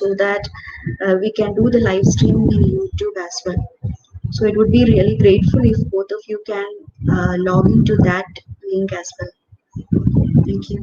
so that we can do the live streaming in YouTube as well. So it would be really grateful if both of you can log into that link as well. Thank you.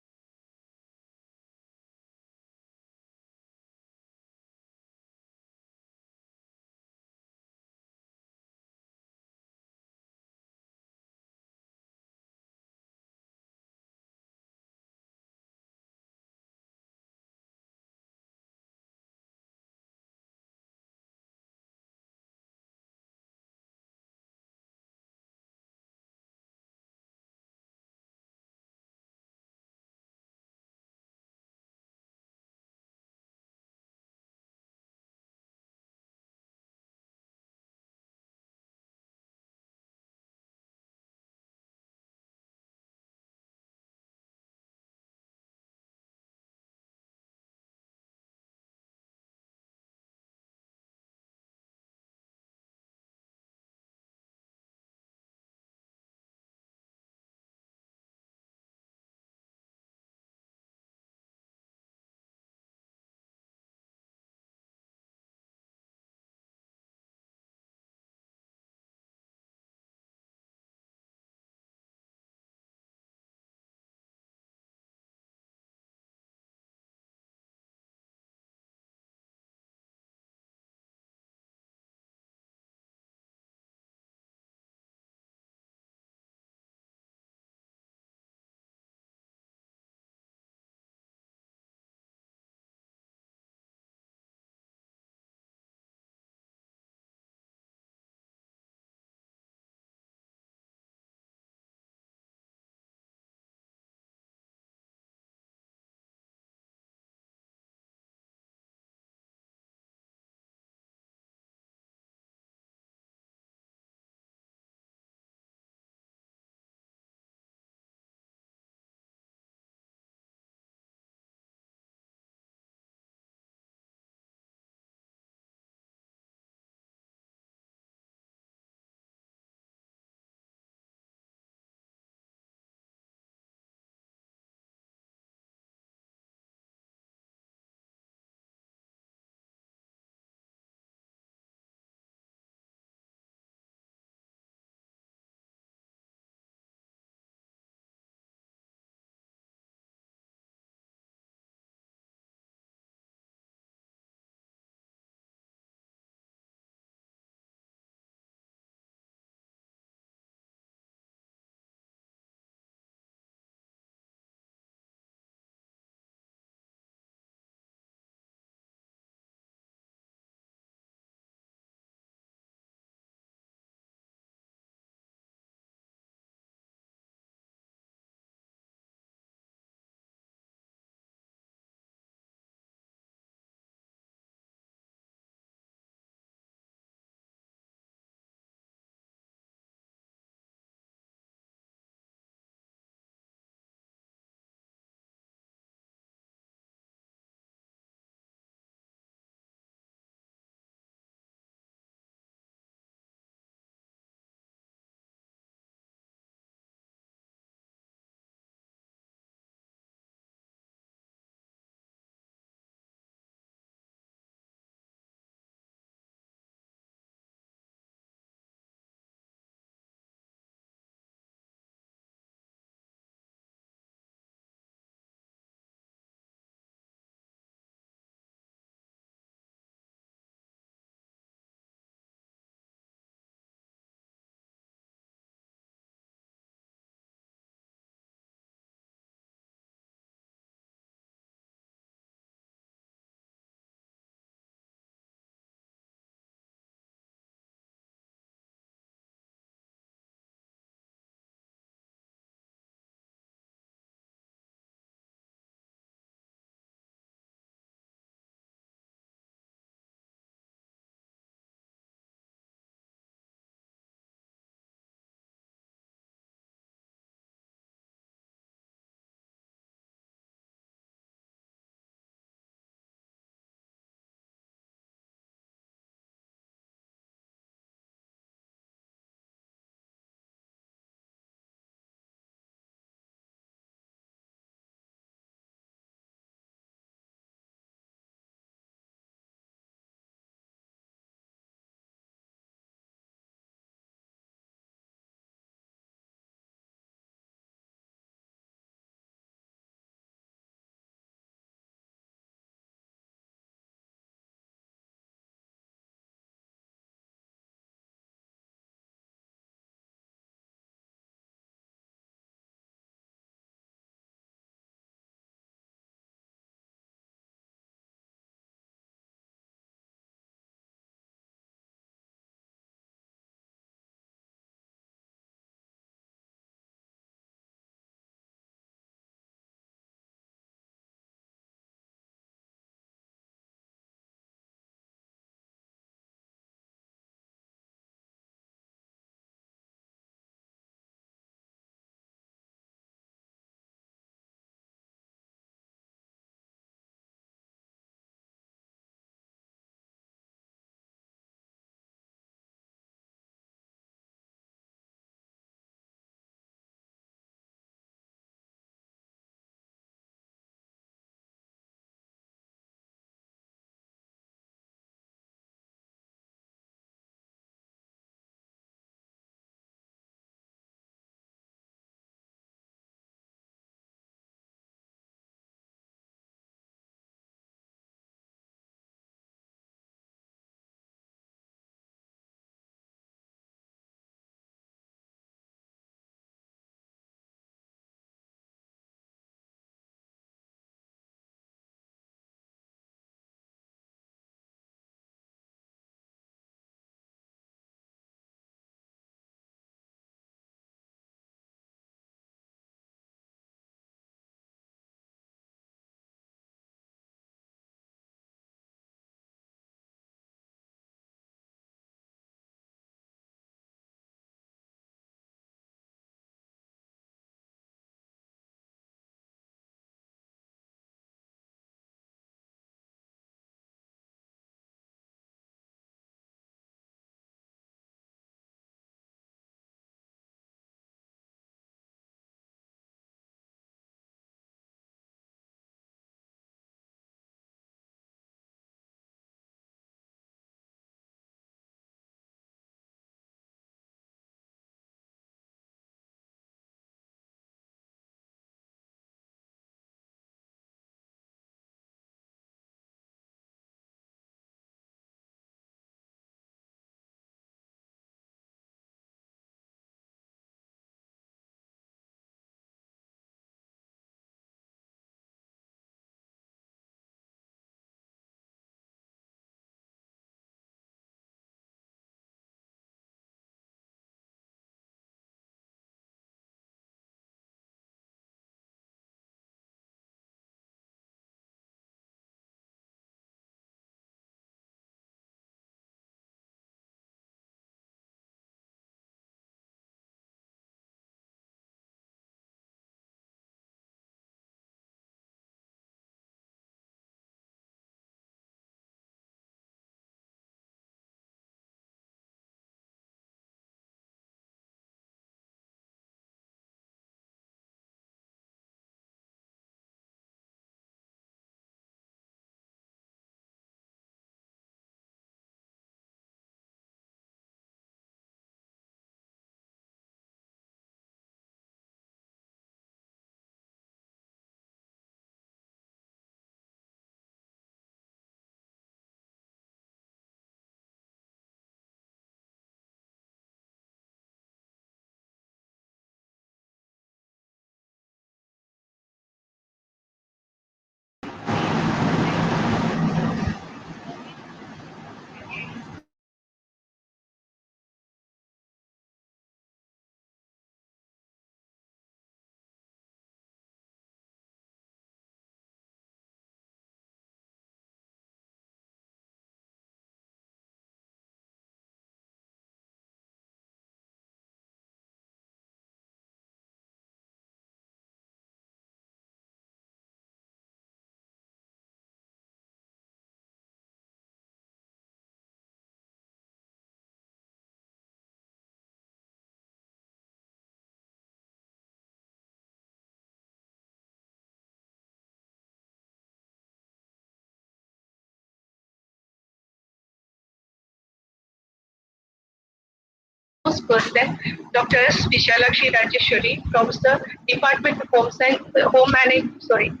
person, Dr. S. Vishalakshi Rajeshwari, Professor, Department of Home Science, Home Management,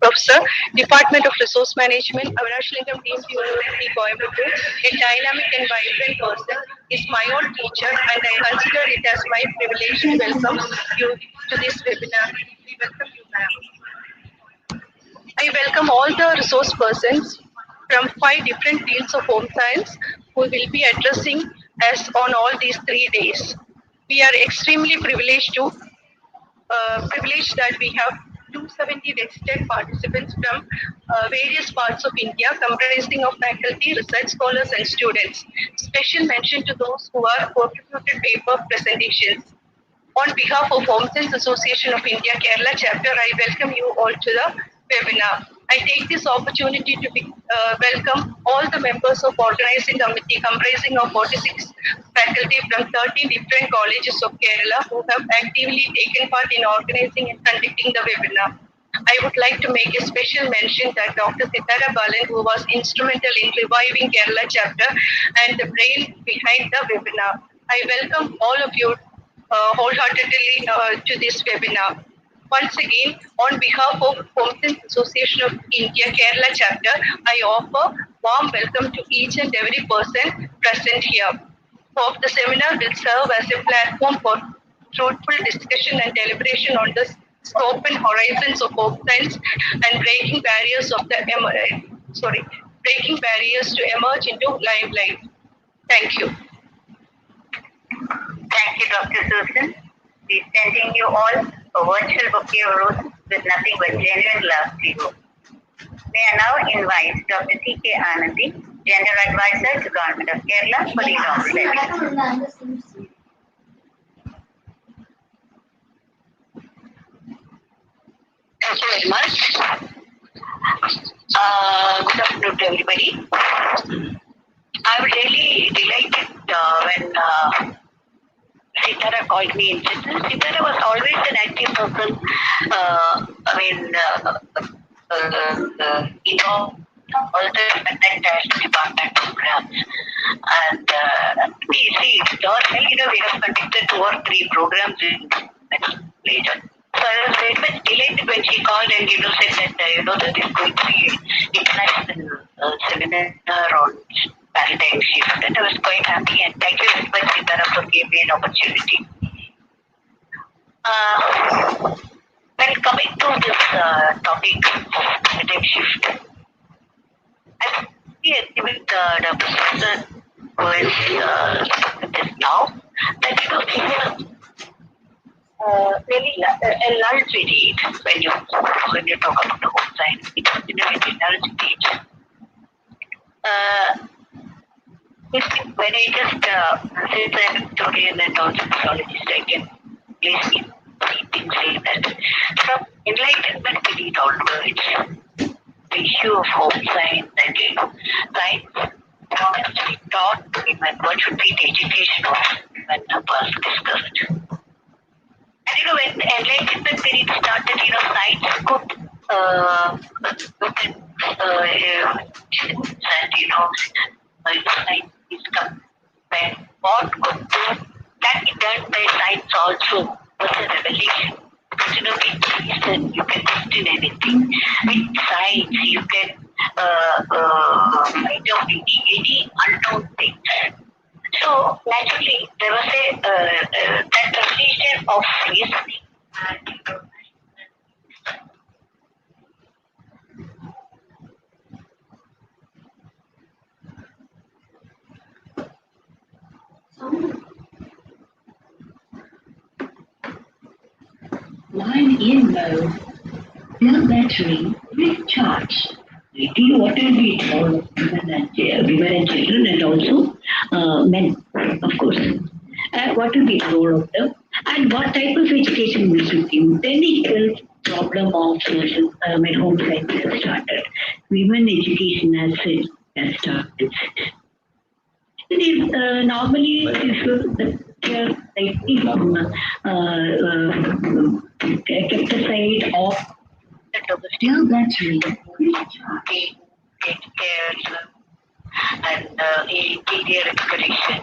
Professor, Department of Resource Management, Avrashlingam Deemed University, Coimbatore, a dynamic and vibrant person, is my own teacher, and I consider it as my privilege to welcome you to this webinar. We welcome you, ma'am. I welcome all the resource persons from 5 different fields of home science who will be addressing us on all these 3 days. We are extremely privileged that we have 270 registered participants from various parts of India, comprising of faculty, research scholars, and students. Special mention to those who are contributed paper presentations. On behalf of Home Science Association of India, Kerala chapter, I welcome you all to the webinar. I take this opportunity to welcome all the members of organizing committee comprising of 46 faculty from 13 different colleges of Kerala who have actively taken part in organizing and conducting the webinar. I would like to make a special mention that Dr. Sitara Balan, who was instrumental in reviving Kerala chapter and the brain behind the webinar. I welcome all of you wholeheartedly to this webinar. Once again, on behalf of Home Science Association of India Kerala chapter, I offer warm welcome to each and every person present here. Hope the seminar will serve as a platform for fruitful discussion and deliberation on the scope and horizons of home science and breaking barriers to emerge into limelight. Thank you. Thank you, Dr. Susan. We're sending you all a virtual bouquet of roses with nothing but genuine love to you. May I now invite Dr. T.K. Anandi, Gender Advisor to Government of Kerala, for the inaugural. Thank you very much. Good afternoon to everybody. I was really delighted when Sitara called me in. Sitara was always an active person. All the contact department programs. And we have conducted 2 or 3 programs later. So I was very much delighted when she called and said that that is going to be an international seminar on paradigm shift. And I was quite happy, and thank you very much, Sitara, for giving me an opportunity. When coming to this topic of paradigm shift, I agree with the professor who is this now that really a lull period when you talk about the home science. It has been a very lull period. When I just since I'm a historian and also psychologist, I can easily see things like that. From Enlightenment period onwards, the issue of home science and science honestly taught women what should be the education of women was discussed. And when the Enlightenment period started, science could science is compared. What could can be done by science also was a revelation. With reason, you can question anything. With science, you can find out any unknown thing. So naturally, there was that revelation of reasoning and Line in mode. Cell battery recharge. What will be for women and children and also men, of course. What will be the role of them and what type of education we should give? Then equal problem of home science has started. Women education has started. Normally, kept aside of still battery. Take care and interior exploration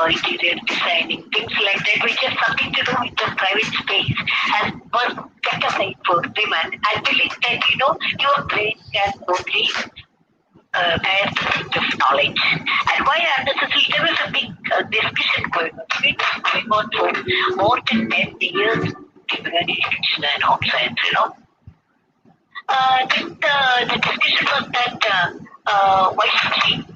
interior designing, things like that, which has something to do with the private space, has was kept aside for women. I believe that your brain can only bear the bit of knowledge. And why unnecessary? There was a big discussion going on. It was going on for more than 10 years in education and outside. The discussion was that why should we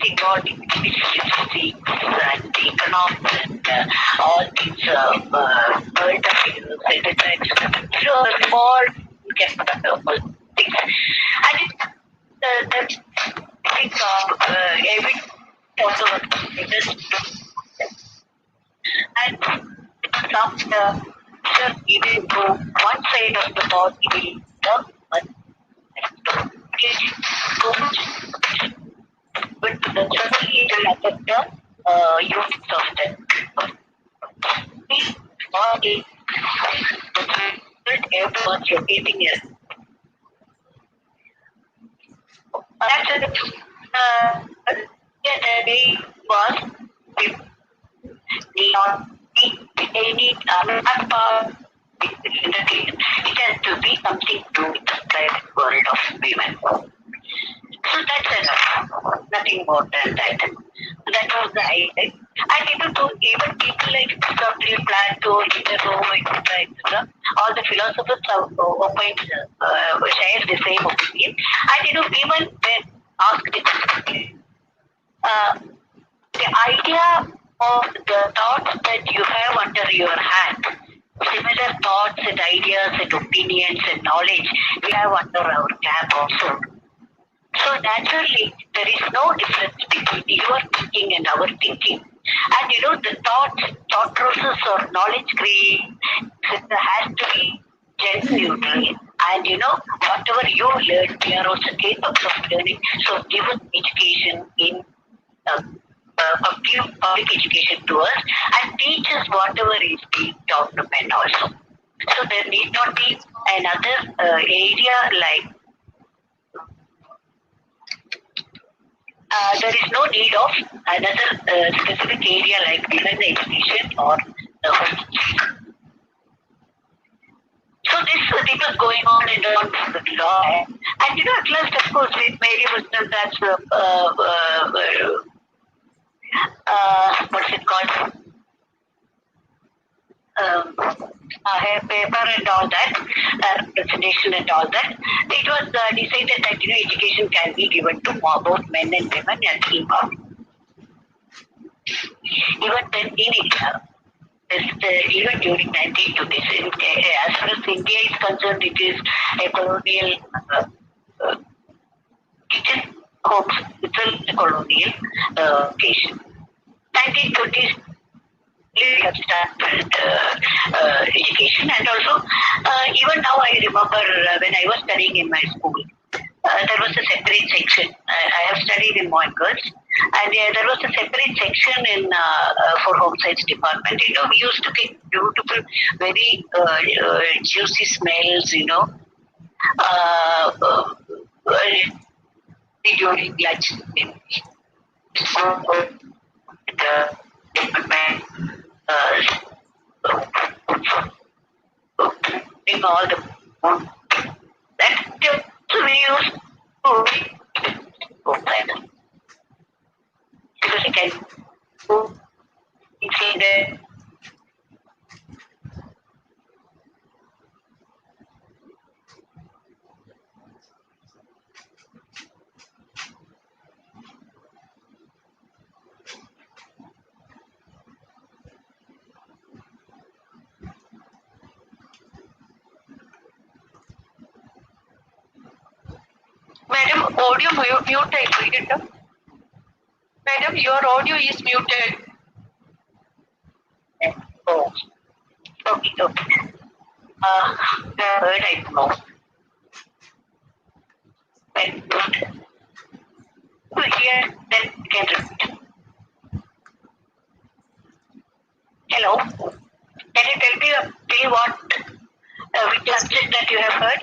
regarding efficiency and the economics and all these world affairs, etc. So small capital things. And the I think every also and some just even go one side of the body will but so much but certainly it will affect the units of the body. Everyone's locating it. Actually, yeah, the day was not any not part. It has to be something to do with the private world of women. So that's enough. Nothing more than that. That was the idea. And even people like Aristotle, Plato, Cicero, etc., all the philosophers have shared the same opinion. And even when asked uh, the idea of the thoughts that you have under your hand, similar thoughts and ideas and opinions and knowledge we have under our cap also. So naturally, there is no difference between your thinking and our thinking. And the thought process or knowledge creation has to be gender neutral. And whatever you learn, we are also capable of learning. So given education in public education to us and teach us whatever is being taught to men also. So there need not be another area like there is no need of another specific area like women education or the home. So this thing was going on and on for the law. And at last, of course, with Mary Muslim, that's what's it called? Her paper and all that, presentation and all that, it was decided that education can be given to both men and women and equal. Even then in India, even during 1920s, as far as India is concerned, it is a colonial, it is homes, it's a colonial occasion. 1920s we have started education, and also even now I remember when I was studying in my school, there was a separate section. I have studied in boys and girls, and there was a separate section in for home science department. We used to get beautiful, very juicy smells. During lunch. The department in all the that so we used to because it can go inside the Madam, audio muted. Madam, your audio is muted. Oh, okay. Heard I know. But here, then can repeat. Hello. Can you tell me what which subject that you have heard?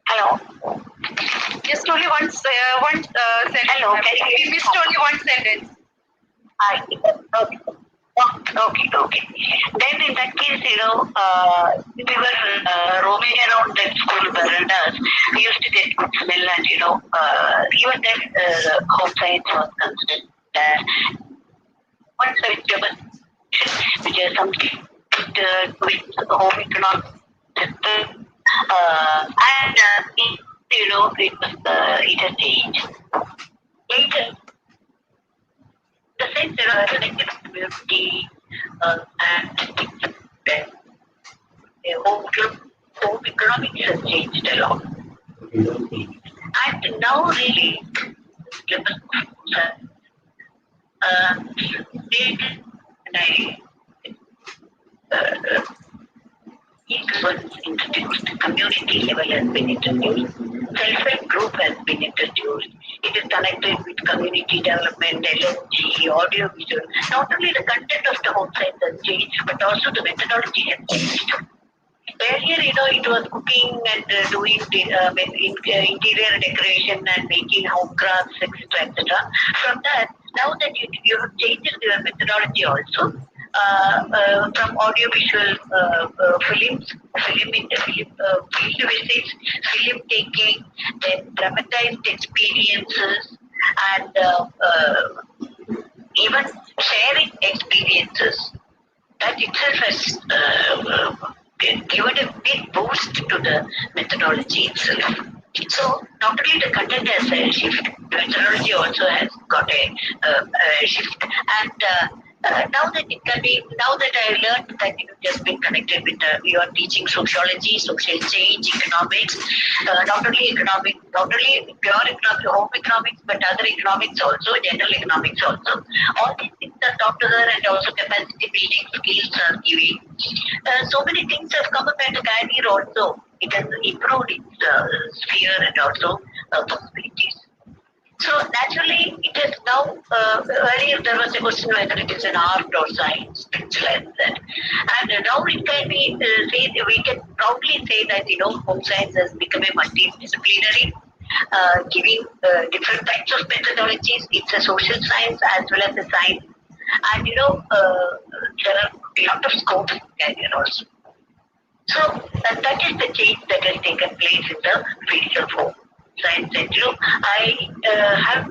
Hello. Just only one sentence. Hello, can you We hear me? missed only one sentence. Okay. Okay. Then in that case, we were roaming around that school verandas. We used to get good smell, and even then, home science was considered one vegetable, which is something with home economics. And it has changed. Later, the sense connected community and home economics has changed a lot. And now really, they and I uh, was introduced, community level has been introduced, self-help group has been introduced. It is connected with community development, LNG, audio visual. Not only the content of the home science has changed, but also the methodology has changed. Earlier, it was cooking and doing interior decoration and making home crafts, etc., etc. From that, now that you have changed your methodology also, from audiovisual films, field visits, film taking, then dramatized experiences, and even sharing experiences. That itself has given a big boost to the methodology itself. So not only the content has a shift, the methodology also has got a shift. And now that I learned that it has been connected with you are teaching sociology, social change, economics, not only pure economics, home economics, but other economics also, general economics also. All these things are taught to her, and also capacity building skills are giving. So many things have come up, and the career also it has improved its sphere and also possibilities. So naturally, it is now. Earlier, there was a question whether it is an art or science, things like that. And now it can be we can proudly say that home science has become a multidisciplinary, giving different types of methodologies. It's a social science as well as a science, and there are a lot of scope in career also. So that is the change that has taken place in the field of home science. And I have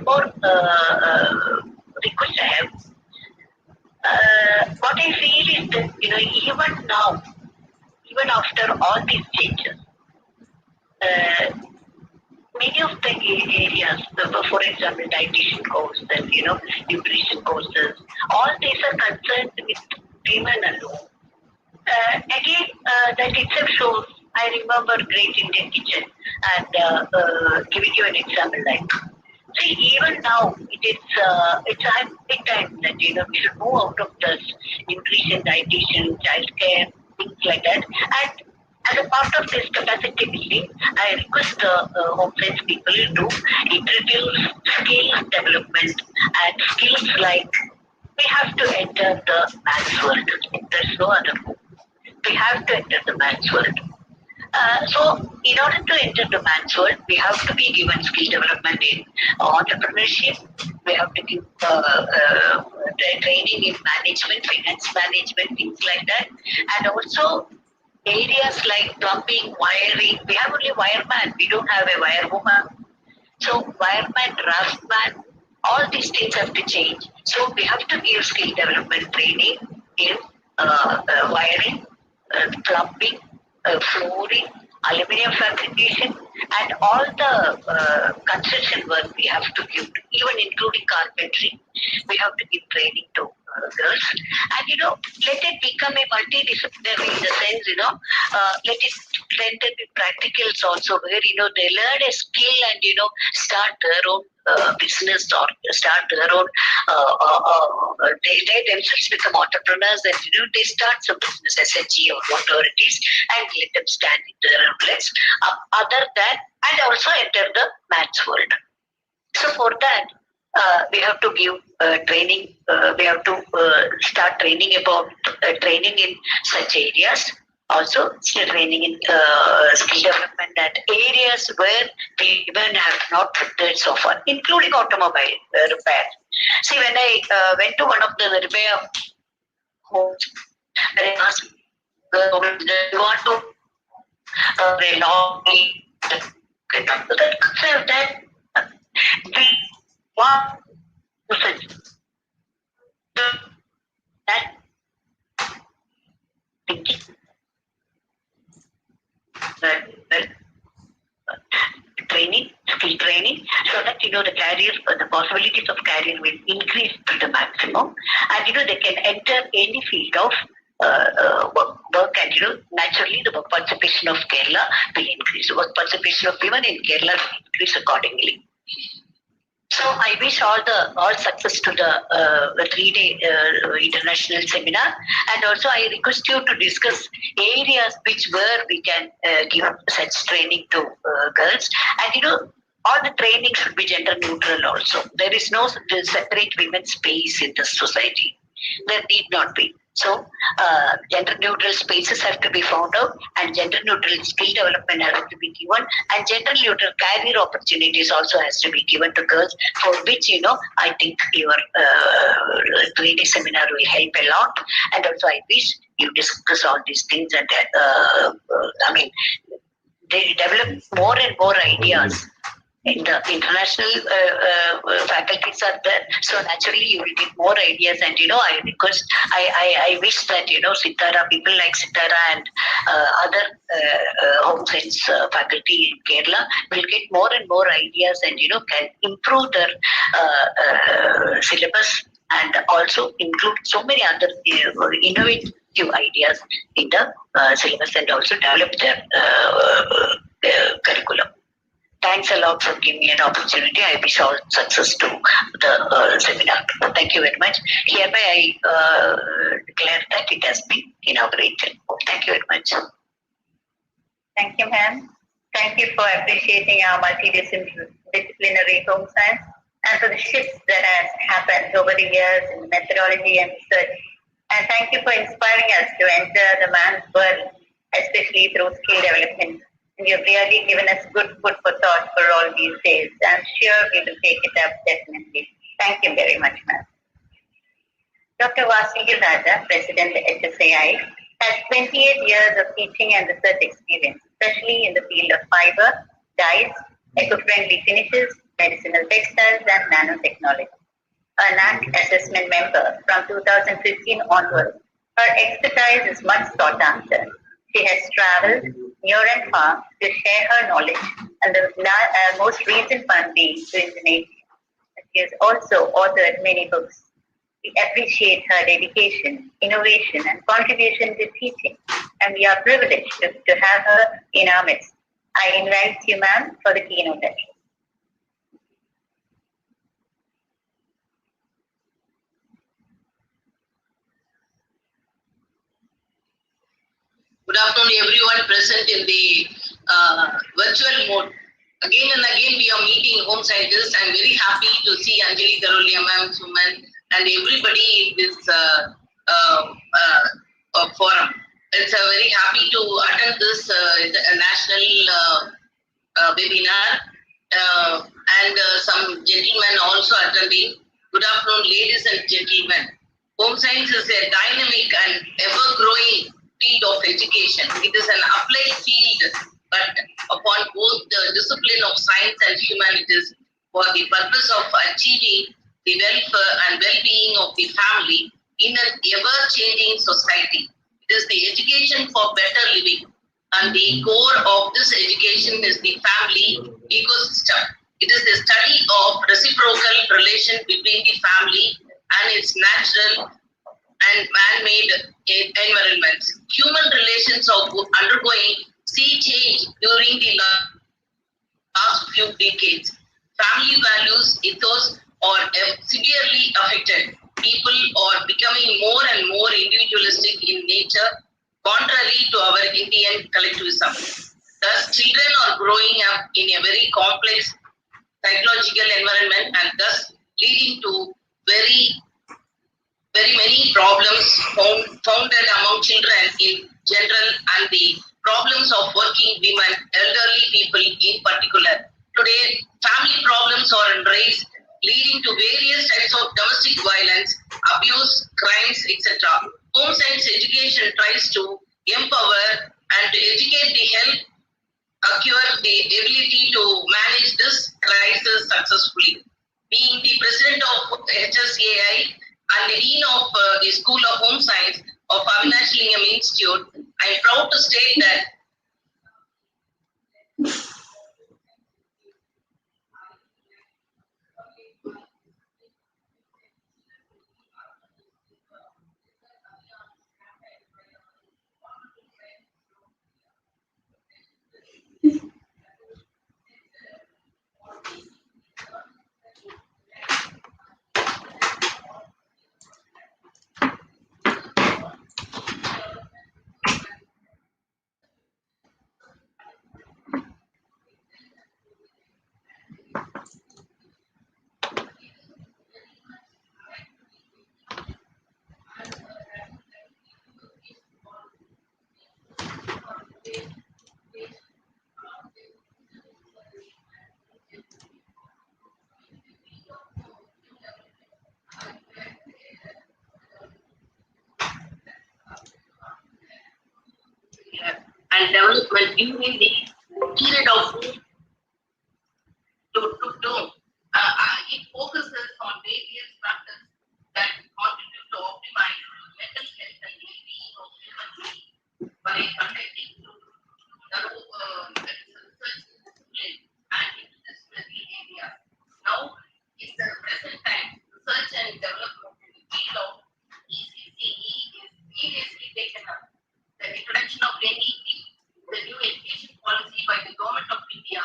one more request I have. What I feel is that even now, even after all these changes, many of the areas, for example, dietitian course and nutrition courses, all these are concerned with women alone. Again, that itself shows. I remember Great Indian Kitchen, and giving you an example, like see, even now it's a big time that we should move out of this nutrition, dietitian, childcare, things like that, and as a part of this capacity building, I request the home science people to introduce skills development and skills like we have to enter the man's world. There's no other hope. We have to enter the man's world. So, in order to enter the man's world, we have to be given skill development in entrepreneurship. We have to give training in management, finance management, things like that, and also areas like plumbing, wiring. We have only wireman. We don't have a wirewoman. So, wireman, draftsman, all these things have to change. So, we have to give skill development training in wiring, plumbing, flooring, aluminium fabrication, and all the construction work we have to give, even including carpentry. We have to give training to girls, and let it become a multidisciplinary in the sense, let it be practicals also, where they learn a skill and start their own business or start their own. They themselves become entrepreneurs, and they start some business, SNG or whatever it is, and let them stand in their own legs. Other than and also enter the man's world. So for that, we have to give training. We have to start training about training in such areas. Also, skill training in skill development at areas where women have not worked so far, including automobile repair. See, when I went to one of the repair homes, I asked the woman, do you want to belong to that concept that we want to that thinking that training, skill training, so that the career, the possibilities of career will increase to the maximum, and they can enter any field of work, and naturally the work participation of Kerala will increase. The work participation of women in Kerala will increase accordingly. So I wish all success to the 3-day international seminar, and also I request you to discuss areas where we can give such training to girls, and all the training should be gender neutral. Also, there is no separate women's space in the society. There need not be. So, gender neutral spaces have to be found out, and gender neutral skill development has to be given, and gender neutral career opportunities also has to be given to girls, for which I think your 3-day seminar will help a lot. And also, I wish you discuss all these things, and I mean, they develop more and more ideas. In the international faculties are there, so naturally you will get more ideas. And I request, I wish that Sitara, people like Sitara and other home science faculty in Kerala will get more and more ideas, and can improve their syllabus, and also include so many other innovative ideas in the syllabus, and also develop their curriculum. Thanks a lot for giving me an opportunity. I wish all success to the seminar. Thank you very much. Hereby I declare that it has been inaugurated. Thank you very much. Thank you, ma'am. Thank you for appreciating our multidisciplinary home science, and for the shifts that has happened over the years in methodology and research. And thank you for inspiring us to enter the man's world, especially through skill development. And you've really given us good food for thought for all these days. I'm sure we will take it up definitely. Thank you very much, ma'am. Dr. Vasu Raja, President at Hsai, has 28 years of teaching and research experience, especially in the field of fiber, dyes, eco-friendly finishes, medicinal textiles, and nanotechnology. A NAC assessment member from 2015 onwards, her expertise is much sought after. She has traveled near and far to share her knowledge, and the most recent one being to Indonesia. She has also authored many books. We appreciate her dedication, innovation, and contribution to teaching, and we are privileged to have her in our midst. I invite you, ma'am, for the keynote address. Good afternoon, everyone present in the virtual mode. Again and again, we are meeting home scientists. I'm very happy to see Anjali Karolia ma'am, Suman, and everybody in this forum. It's very happy to attend this national webinar, and some gentlemen also attending. Good afternoon, ladies and gentlemen. Home science is a dynamic and ever-growing field of education. It is an applied field, but upon both the discipline of science and humanities, for the purpose of achieving the welfare and well-being of the family in an ever-changing society. It is the education for better living, and the core of this education is the family ecosystem. It is the study of reciprocal relation between the family and its natural and man-made environments. Human relations are undergoing sea change during the last few decades. Family values, ethos are severely affected. People are becoming more and more individualistic in nature, contrary to our Indian collectivism. Thus, children are growing up in a very complex psychological environment, and thus leading to very many problems founded among children in general and the problems of working women, elderly people in particular. Today, family problems are raised, leading to various types of domestic violence, abuse, crimes, etc. Home science education tries to empower and to educate the health, acquire the ability to manage this crisis successfully. Being the president of HSAI and the dean of the School of Home Science of Avinash Lingam Institute, I am proud to state that and development during the period of it focuses on various factors that contribute to optimize mental health and well-being of human beings by conducting research discipline and interdisciplinary areas. Now, in the present time, research and development in the field of ECCE is seriously taken up. The introduction of NEP, the new education policy by the government of India,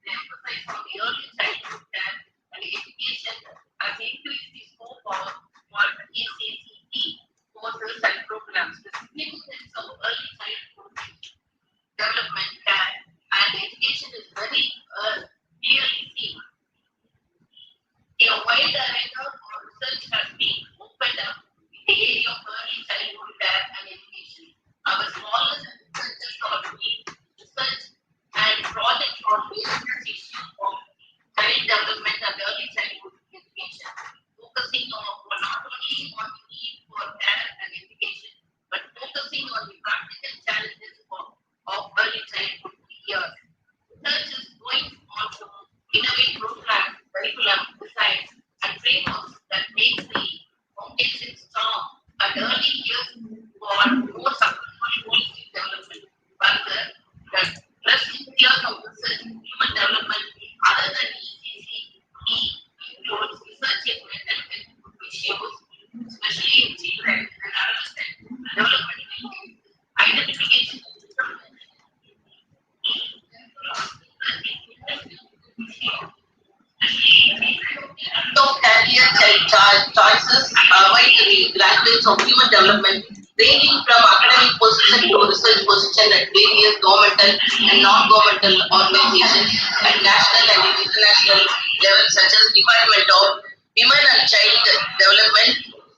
the emphasis on the early childhood care and education has increased the scope of what ECCE courses and programs. The significance of early childhood development care and education is very clearly seen. A wide array of research has been opened up in the area of early childhood care and education. Our smallest researchers are doing research and projects on various issues of child development and early childhood education, focusing on not only on the need for care and education, but focusing on the practical challenges of early childhood years. Research is going on to innovate programs, curriculum, designs, and frameworks that makes the foundation strong and early years for more successful holistic development. Further, the rest years of research in human development other than ECCE includes research in mental health issues, especially in children and adolescent development, identification of career choices by the graduates of human development, ranging from academic position to research position at various governmental and non-governmental organizations at national and international levels, such as Department of Women and Child Development,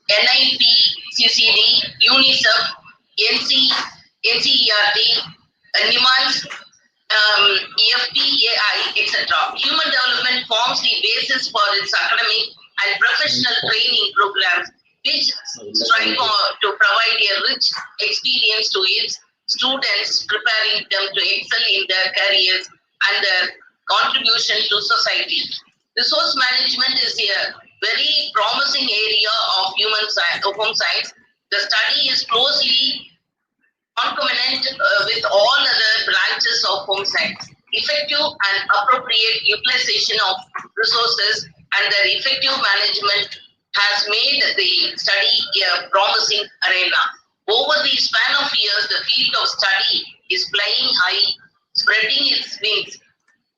NIPCCD, UNICEF, NCERT, NIMANS, FPAI, etc. Human development forms the basis for its academic and professional training programs, which strive to provide a rich experience to its students, preparing them to excel in their careers and their contribution to society. Resource management is a very promising area of home science. The study is closely concomitant with all other branches of home science. Effective and appropriate utilization of resources and their effective management has made the study a promising arena. Over the span of years, the field of study is flying high, spreading its wings.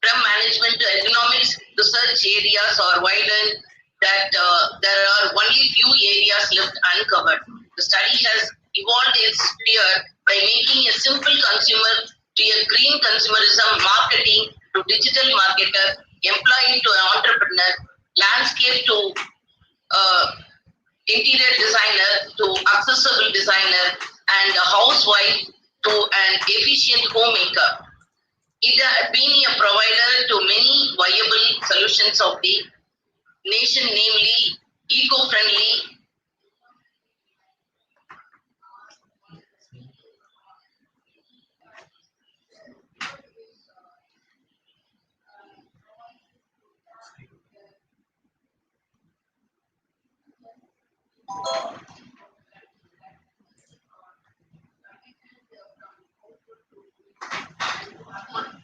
From management to economics, research areas are widened that there are only few areas left uncovered. The study has evolved its sphere by making a simple consumer to a green consumerism, marketing to digital marketer, employee to an entrepreneur, landscape to interior designer to accessible designer, and a housewife to an efficient homemaker. It had been a provider to many viable solutions of the nation, namely eco-friendly,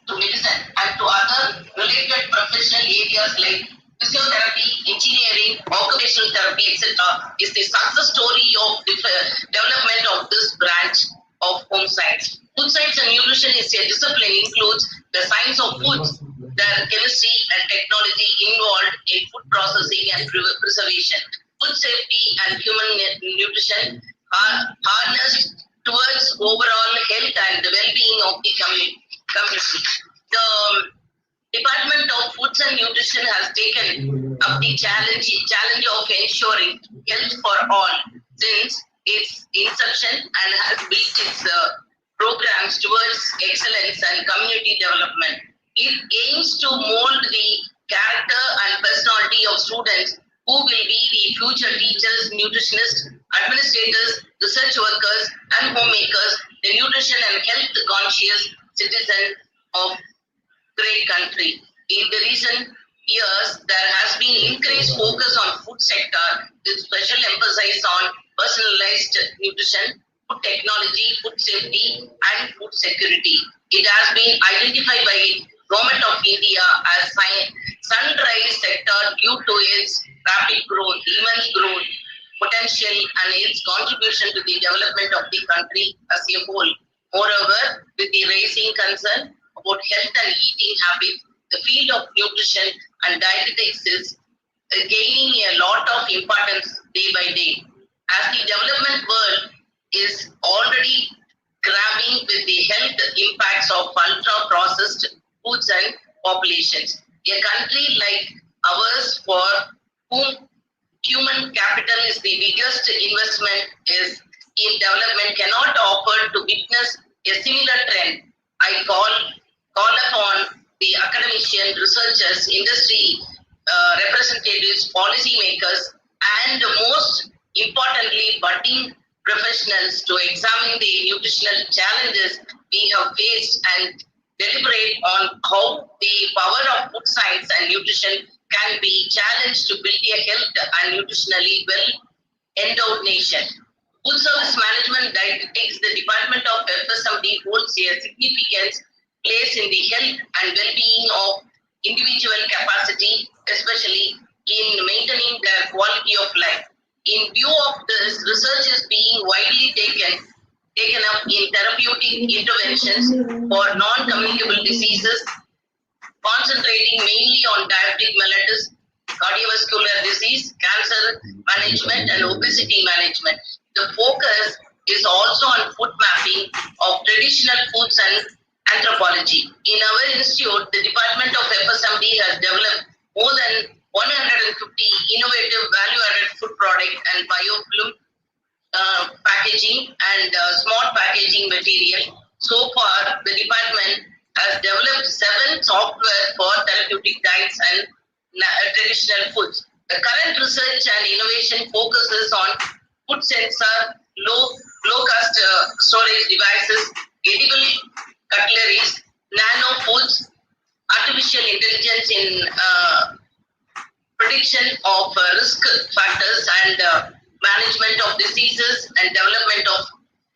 to medicine and to other related professional areas like physiotherapy, engineering, occupational therapy, etc. is the success story of the development of this branch of home science. Food science and nutrition is a discipline includes the science of foods, the chemistry and technology involved in food processing and preservation. Food safety and human nutrition are harnessed towards overall health and the well-being of the community. The Department of Foods and Nutrition has taken up the challenge of ensuring health for all since its inception and has built its programs towards excellence and community development. It aims to mold the character and personality of students who will be the future teachers, nutritionists, administrators, research workers, and homemakers, the nutrition and health conscious citizens of great country. In the recent years, there has been increased focus on food sector with special emphasis on personalized nutrition, food technology, food safety, and food security. It has been identified by Government of India as sunrise sector due to its rapid growth, immense growth potential, and its contribution to the development of the country as a whole. Moreover, with the rising concern about health and eating habits, the field of nutrition and dietetics is gaining a lot of importance day by day. As the development world is already grappling with the health impacts of ultra-processed foods and populations. A country like ours, for whom human capital is the biggest investment is in development, cannot afford to witness a similar trend. I call upon the academicians, researchers, industry representatives, policymakers, and most importantly, budding professionals to examine the nutritional challenges we have faced and deliberate on how the power of food science and nutrition can be challenged to build a health and nutritionally well endowed nation. Food service management dietetics, the Department of FSMD holds a significant place in the health and well-being of individual capacity, especially in maintaining their quality of life. In view of this, research is being widely taken up in therapeutic interventions for non-communicable diseases, concentrating mainly on diabetic mellitus, cardiovascular disease, cancer management, and obesity management. The focus is also on food mapping of traditional foods and anthropology. In our institute, the Department of FSMD has developed more than 150 innovative value-added food product and biofilm packaging and smart packaging material. So far, the department has developed 7 software for therapeutic diets and traditional foods. The current research and innovation focuses on food sensor, low cost storage devices, edible cutleries, nano foods, artificial intelligence in prediction of risk factors and management of diseases and development of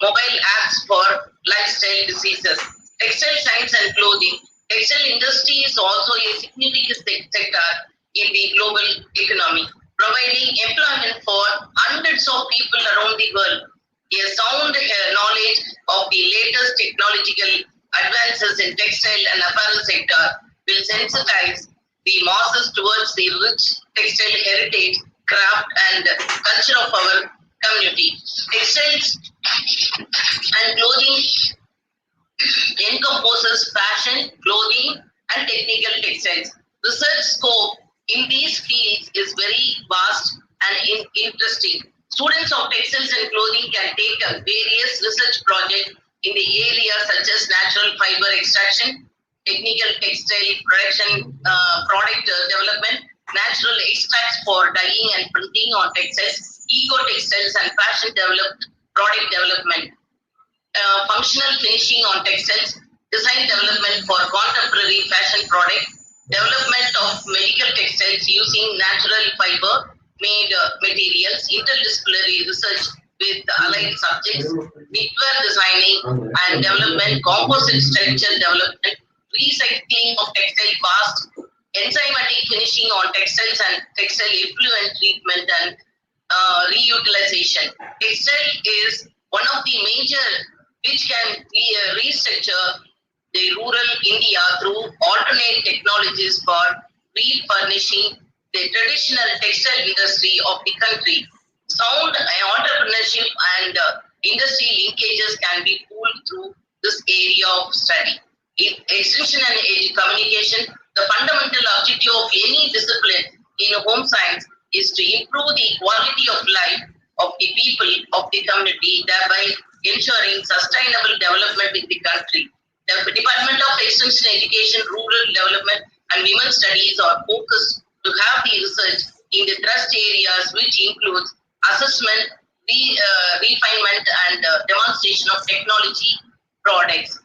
mobile apps for lifestyle diseases. Textile science and clothing. Textile industry is also a significant sector in the global economy, providing employment for hundreds of people around the world. A sound knowledge of the latest technological advances in textile and apparel sector will sensitize the masses towards the rich textile heritage, craft, and culture of our community. Textiles and clothing encompasses fashion, clothing, and technical textiles. Research scope in these fields is very vast and interesting. Students of textiles and clothing can take up various research projects in the areas such as natural fiber extraction, technical textile production, product development, natural extracts for dyeing and printing on textiles, eco-textiles and fashion developed product development, functional finishing on textiles, design development for contemporary fashion product, development of medical textiles using natural fiber made materials, interdisciplinary research with allied subjects, knitwear designing and development, composite structure development, recycling of textile waste, enzymatic finishing on textiles and textile effluent treatment and reutilization. Textile is one of the major which can restructure the rural India through alternate technologies for refurnishing the traditional textile industry of the country. Sound entrepreneurship and industry linkages can be pulled through this area of study. In extension and communication, the fundamental objective of any discipline in home science is to improve the quality of life of the people of the community, thereby ensuring sustainable development in the country. The Department of Extension Education, Rural Development and Women's Studies are focused to have the research in the thrust areas which includes assessment, refinement and demonstration of technology products,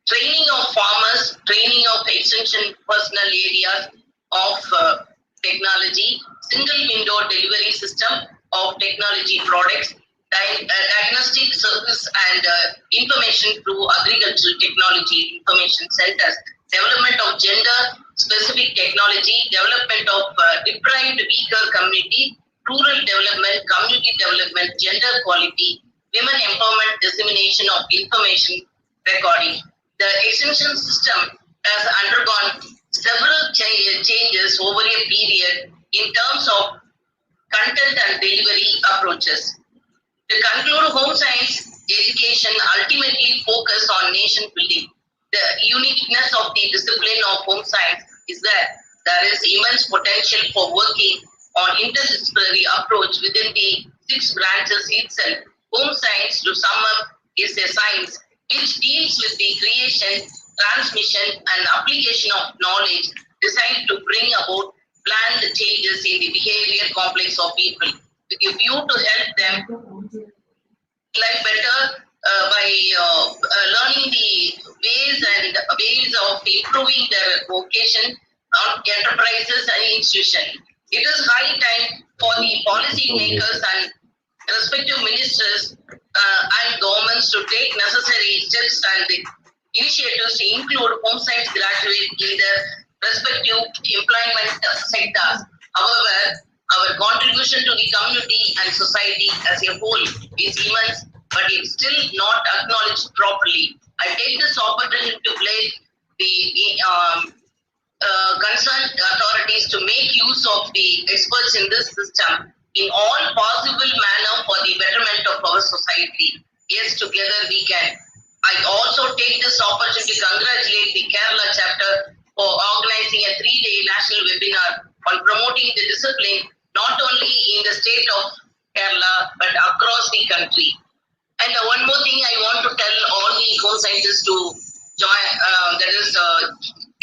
training of farmers, training of extension personnel areas of technology, single window delivery system of technology products, diagnostic service and information through agricultural technology information centers, development of gender specific technology, development of deprived weaker community, rural development, community development, gender equality, women empowerment, dissemination of information recording. The extension system has undergone several changes over a period in terms of content and delivery approaches. To conclude, home science education ultimately focus on nation building. The uniqueness of the discipline of home science is that there is immense potential for working on interdisciplinary approach within the 6 branches itself. Home science, to sum up, is a science which deals with the creation, transmission, and application of knowledge designed to bring about planned changes in the behavior complex of people, with a view to help them life better by learning the ways of improving their vocation on enterprises and institutions. It is high time for the policy makers and respective ministers and governments to take necessary steps and initiatives to include home science graduates in their respective employment sectors. However, our contribution to the community and society as a whole is immense, but it's still not acknowledged properly. I take this opportunity to place the concerned authorities to make use of the experts in this system in all possible manner for the betterment of our society. Yes, together we can. I also take this opportunity to congratulate the Kerala chapter for organizing a 3-day national webinar on promoting the discipline not only in the state of Kerala but across the country. And one more thing I want to tell all the home scientists to join, that is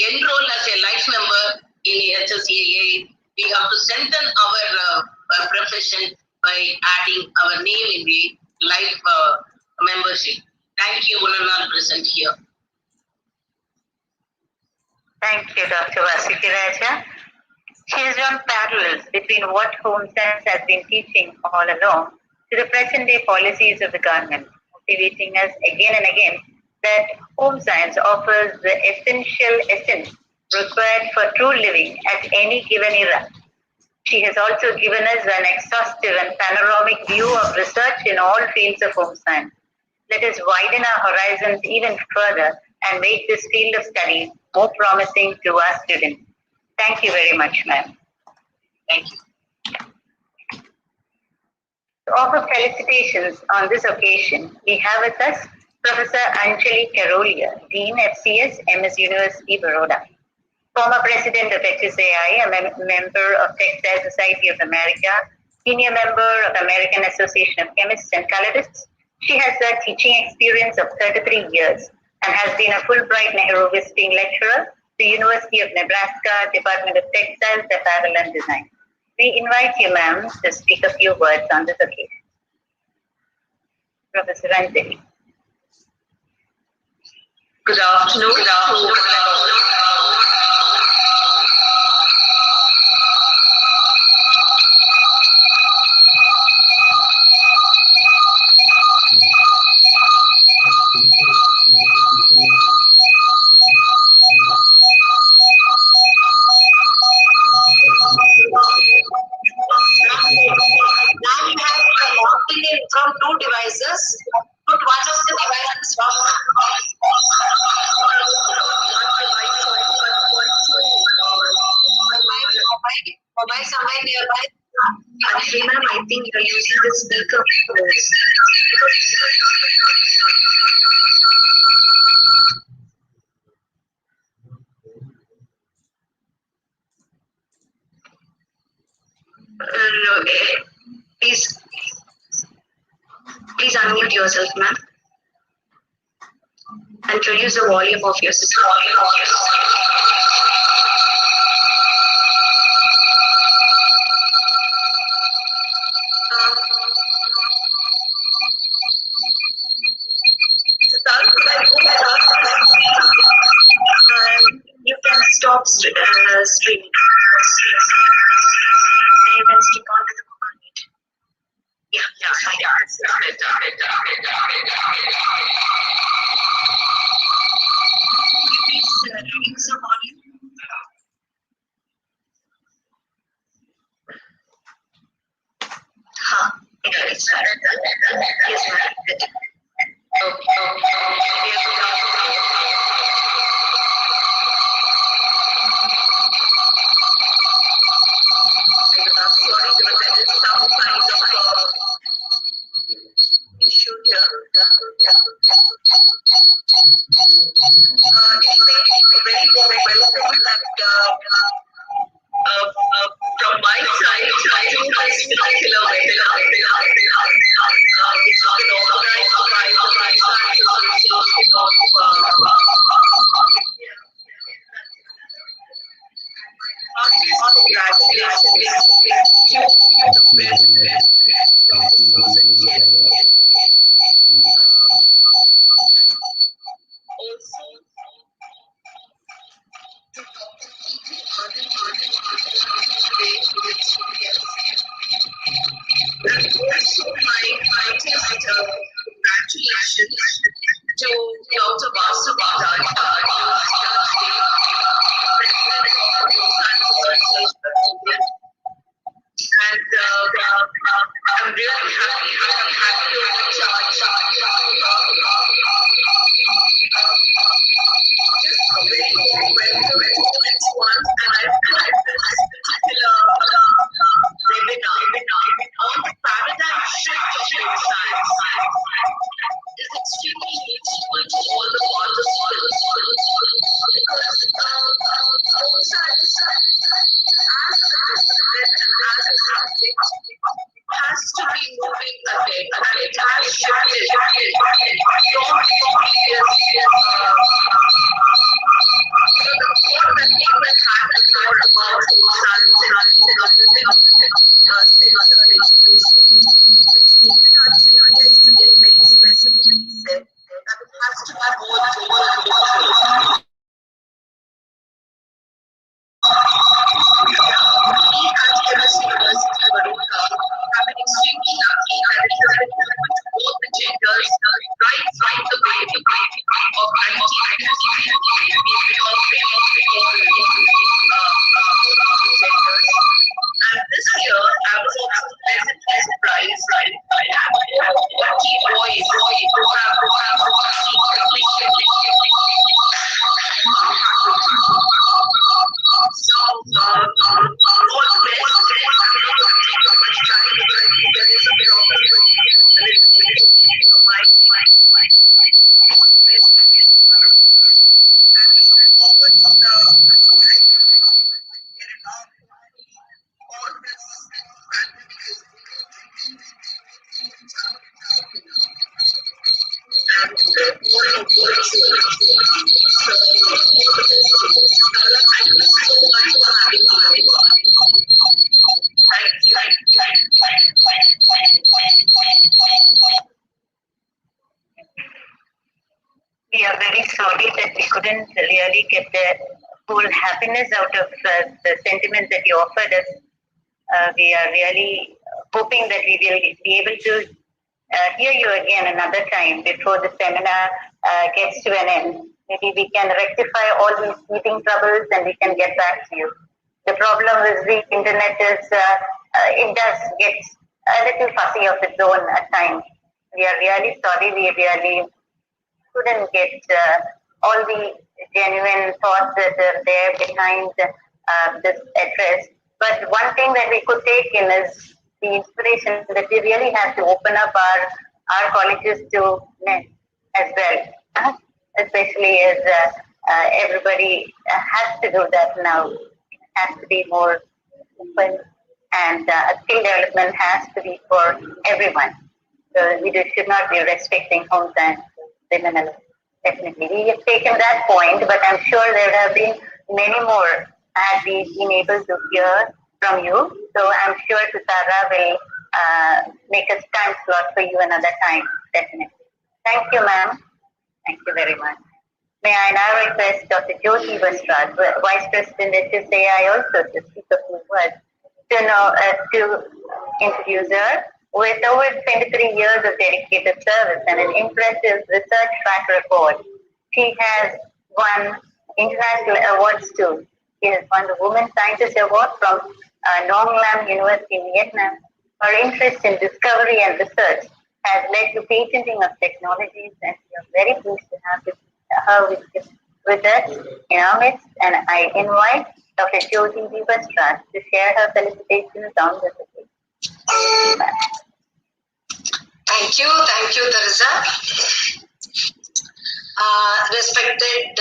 enroll as a life member in HSCAA. We have to strengthen our profession by adding our name in the life membership. Thank you, Unanal, present here. Thank you, Dr. Vasukiraja. She has drawn parallels between what home science has been teaching all along to the present day policies of the government, motivating us again and again that home science offers the essential essence required for true living at any given era. She has also given us an exhaustive and panoramic view of research in all fields of home science. Let us widen our horizons even further and make this field of study more promising to our students. Thank you very much, ma'am. Thank you. To offer felicitations on this occasion, we have with us Professor Anjali Karolia, Dean FCS, MS University, Baroda. Former President of HSAI, a member of Textile Society of America, Senior Member of American Association of Chemists and Colorists, She has a teaching experience of 33 years and has been a Fulbright Nehru visiting lecturer to the University of Nebraska, Department of Textiles, Apparel and Design. We invite you, ma'am, to speak a few words on this occasion. Professor Anjali. Good afternoon. Good afternoon. Now we have logged in from two devices. Put one of the devices mobile somewhere nearby. Actually, ma'am, I think you're using the speaker. Please, please unmute yourself, ma'am, and reduce the volume of your system. You can stop streaming. You can stick on to the Google Meet. Yeah, fine. Could you please reduce the volume? It's better. Yes, ma'am. Good. Sorry, there is some kind of issue here. Anyway, very welcome and from my side, I do this particular webinar, which has been organized by the Life Sciences Association of congratulations to the president, Susan Cherry. Also, to Dr. today, and also my greatest congratulations to Dr. Vasu Bhattad, president of the Science Association. And I'm really happy to have had you in charge. Just a very warm welcome to each one, and I've had this particular webinar on the paradigm shift of life science. It's extremely useful to all the participants because home science as a discipline and as a subject has to be moving ahead, and it has shifted from previous the thought that people had before about home science and which even our genius today very specifically said that it has to be more global. We at MS University Baroda have been extremely lucky that it has been open to both the genders right from the beginning of 1993. We've been offering all genders. And this year, I was also pleasantly surprised by 40 boys who have completed. So, all the best. I don't take up much time because I think there is a problem with my all the best. And we look forward to the get it out. All this pandemic is We are very sorry that we couldn't really get the full happiness out of the sentiment that you offered us. We are really hoping that we will be able to hear you again another time before the seminar gets to an end. Maybe we can rectify all these meeting troubles and we can get back to you. The problem with the internet is it does get a little fussy of its own at times. We are really sorry. We really couldn't get all the genuine thoughts that are there behind this address. But one thing that we could take in is the inspiration that we really have to open up our colleges to men as well, especially as everybody has to do that now. It has to be more open, and skill development has to be for everyone. So we should not be restricting home science to women alone. Definitely. We have taken that point, but I'm sure there have been many more had we been able to hear from you. So I'm sure Susara will make a time slot for you another time. Definitely. Thank you, ma'am. Thank you very much. May I now request Dr. Jyoti Vastrad, Vice President at Hsai, also to speak a few words, to introduce her. With over 23 years of dedicated service and an impressive research track record, she has won international awards too. She has won the Women Scientist Award from Nong Lam University in Vietnam. Her interest in discovery and research has led to patenting of technologies, and we are very pleased to have her with us in our midst. And I invite Dr. Jyoti Vastrad to share her felicitations on this occasion. Thank you, Teresa. Respected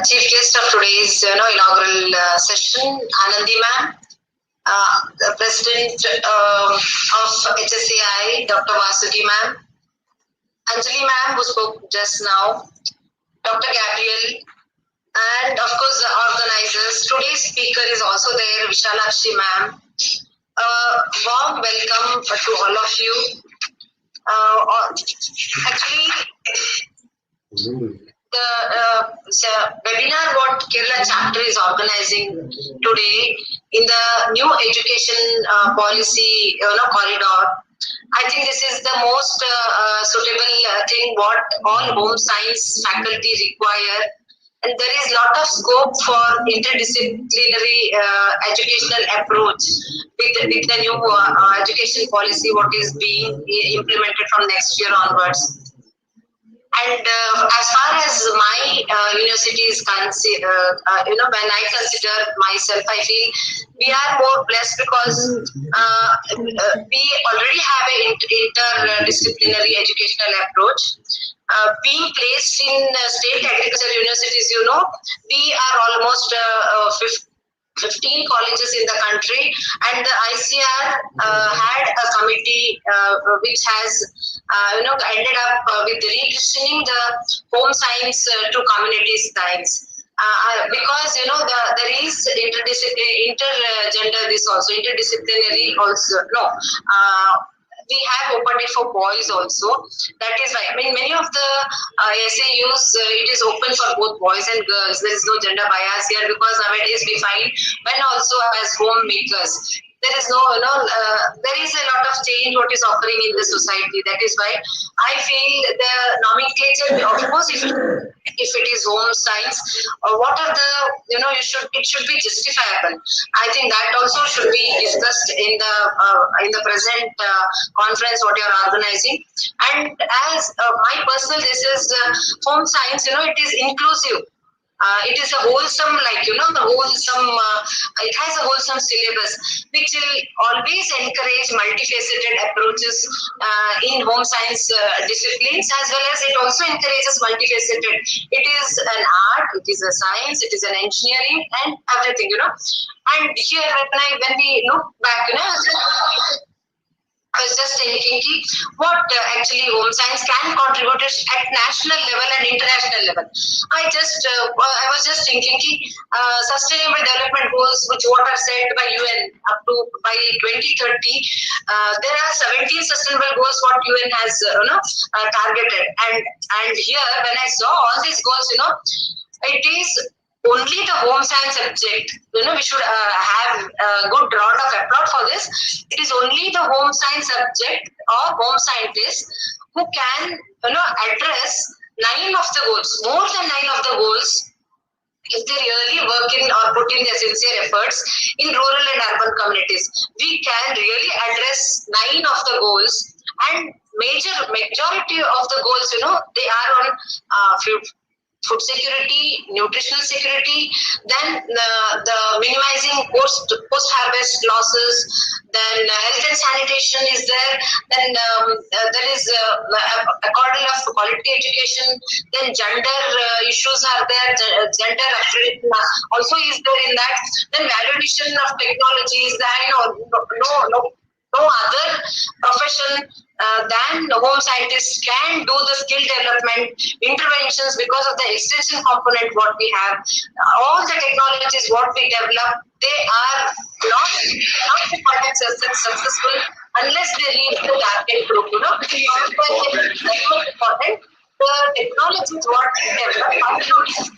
chief guest of today's inaugural session, Anandi ma'am, the president of HSAI, Dr. Vasuki ma'am, Anjali ma'am, who spoke just now, Dr. Gabriel, and of course the organizers. Today's speaker is also there, Vishalakshi ma'am. Warm welcome to all of you. Actually, the webinar what Kerala chapter is organizing today in the new education policy corridor. I think this is the most suitable thing what all home science faculty require. And there is lot of scope for interdisciplinary educational approach with the new education policy what is being implemented from next year onwards. And as far as my university is concerned, when I consider myself, I feel we are more blessed because we already have an interdisciplinary educational approach. Being placed in state agricultural universities, we are almost 15 colleges in the country, and the ICR had a committee which has ended up with redistributing the home science to community science. Because there is intergender this also interdisciplinary also we have opened it for boys also. That is why, many of the SAUs, it is open for both boys and girls. There is no gender bias here because nowadays we find men also as homemakers. There is there is a lot of change what is occurring in the society. That is why I feel the nomenclature, of course, if it is home science, what are the it should be justifiable. I think that also should be discussed in the present conference what you are organizing. And as my personal, this is home science. It is inclusive. It is a wholesome, the wholesome, it has a wholesome syllabus, which will always encourage multifaceted approaches in home science disciplines, as well as it also encourages multifaceted. It is an art, it is a science, it is an engineering, and everything, And here, when we look back, I was just thinking what actually home science can contribute at national level and international level. I was just thinking sustainable development goals, which what are set by UN up to by 2030. There are 17 sustainable goals what UN has targeted, and here when I saw all these goals, it is only the home science subject. We should have a good round of applause for this. It is only the home science subject or home scientists who can, address 9 of the goals, more than 9 of the goals, if they really work in or put in their sincere efforts in rural and urban communities. We can really address 9 of the goals, and majority of the goals, they are on food security, nutritional security, then the minimizing post harvest losses, then health and sanitation is there, then there is according of quality education, then gender issues are there, gender accreditation also is there in that, then validation of technology is there. No other profession than home scientists can do the skill development interventions because of the extension component what we have. All the technologies what we develop, they are not successful unless they reach the target group. Very much important. The technologies what we develop have to reach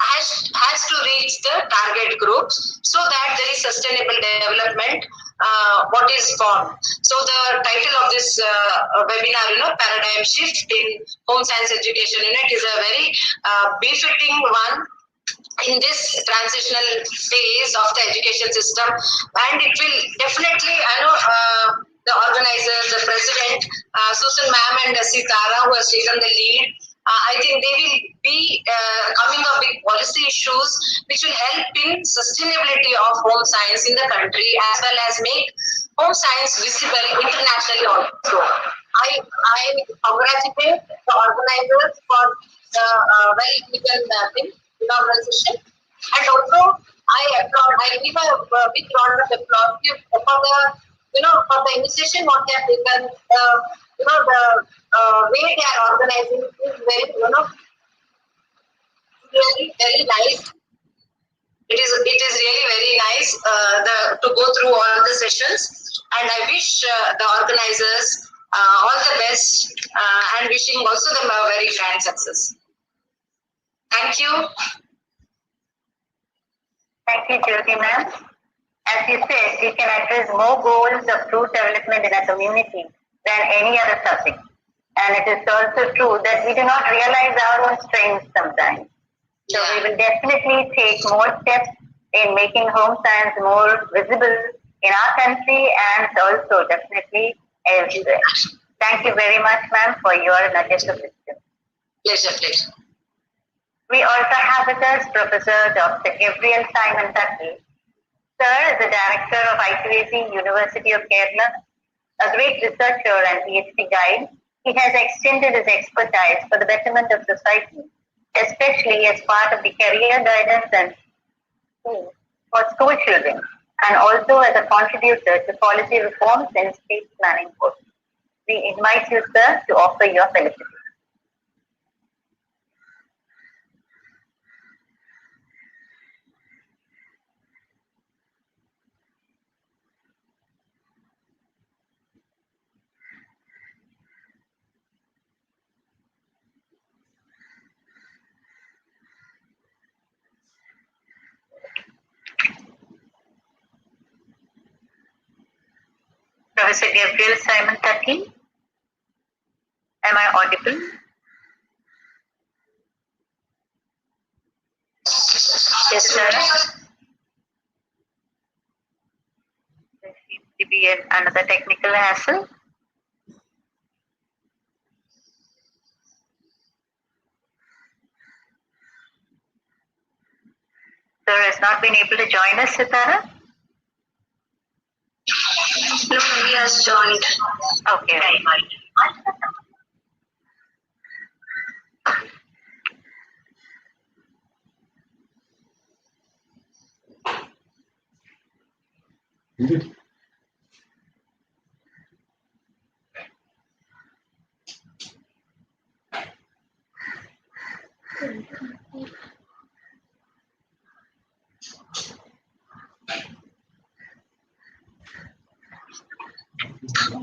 has to reach the target groups so that there is sustainable development what is formed. So the title of this webinar, paradigm shift in home science education unit, is a very befitting one in this transitional phase of the education system, and it will definitely, the organizers, the president, Susan ma'am and Sitara, who has taken the lead, I think they will be coming up with policy issues which will help in sustainability of home science in the country, as well as make home science visible internationally also. I congratulate the organizers for the well-given organization, and also I give a big round of applause for the initiation what they have taken. The way they are organizing is very really very nice. It is really very nice to go through all the sessions, and I wish the organizers all the best, and wishing also them a very grand success. Thank you. Thank you, Jyoti ma'am. As you said, we can address more goals of truth development in a community than any other subject. And it is also true that we do not realize our own strengths sometimes. So we will definitely take more steps in making home science more visible in our country and also definitely elsewhere. Thank you very much, ma'am, for your nuggets of wisdom. Pleasure. We also have with us Professor Dr. Gabriel Simon Tuttle. Sir is the Director of IQAC, University of Kerala, a great researcher and PhD guide. He has extended his expertise for the betterment of society, especially as part of the career guidance and for school children, and also as a contributor to policy reforms in state planning boards. We invite you, sir, to offer your felicitations. Professor Gabriel Simon Tuttle, am I audible? Yes, sir. There seems to be another technical hassle. Sir has not been able to join us, Sitara? No, he has joined. Okay.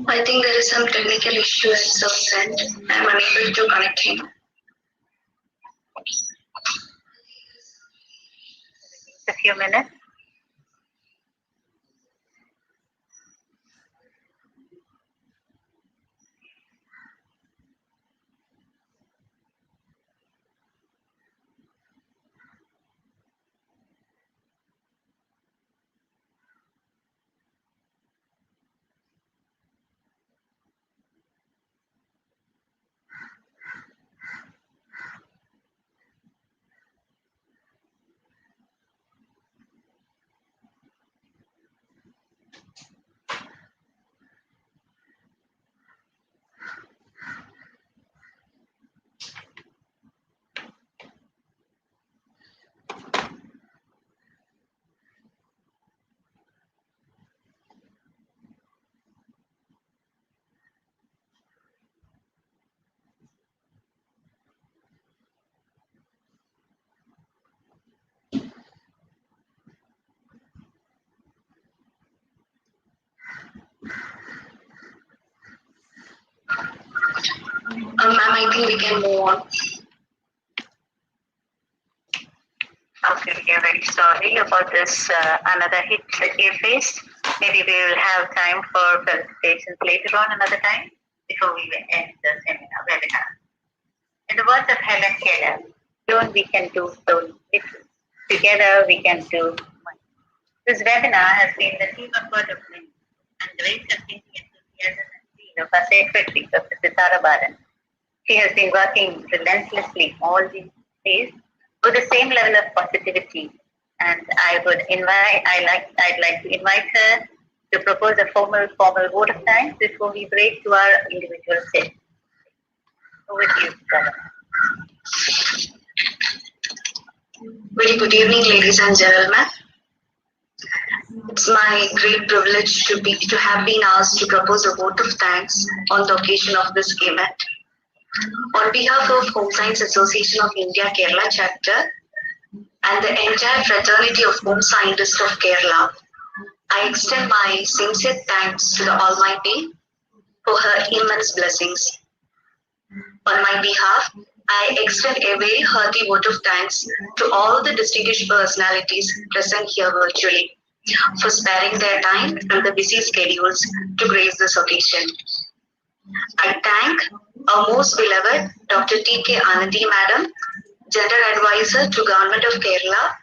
I think there is some technical issue at Sir's end. I am unable to connect him. A few minutes. Ma'am, I think we can move on. Okay, we are very sorry about this another hit that we faced. Maybe we will have time for felicitations later on another time before we end the seminar webinar. In the words of Helen Keller, alone we can do so little. Together we can do much. This webinar has been the team effort of many and great thinking enthusiasm and zeal of our secretary, Dr. Sitara Baran. She has been working relentlessly all these days with the same level of positivity. And I'd like to invite her to propose a formal vote of thanks before we break to our individual sessions. Over to you, Sitara. Very good evening, ladies and gentlemen. It's my great privilege to have been asked to propose a vote of thanks on the occasion of this event. On behalf of Home Science Association of India Kerala chapter and the entire fraternity of Home Scientists of Kerala, I extend my sincere thanks to the Almighty for her immense blessings. On my behalf, I extend a very hearty vote of thanks to all the distinguished personalities present here virtually for sparing their time from the busy schedules to grace this occasion. I thank our most beloved Dr. T.K. Anandi Madam, General Advisor to Government of Kerala,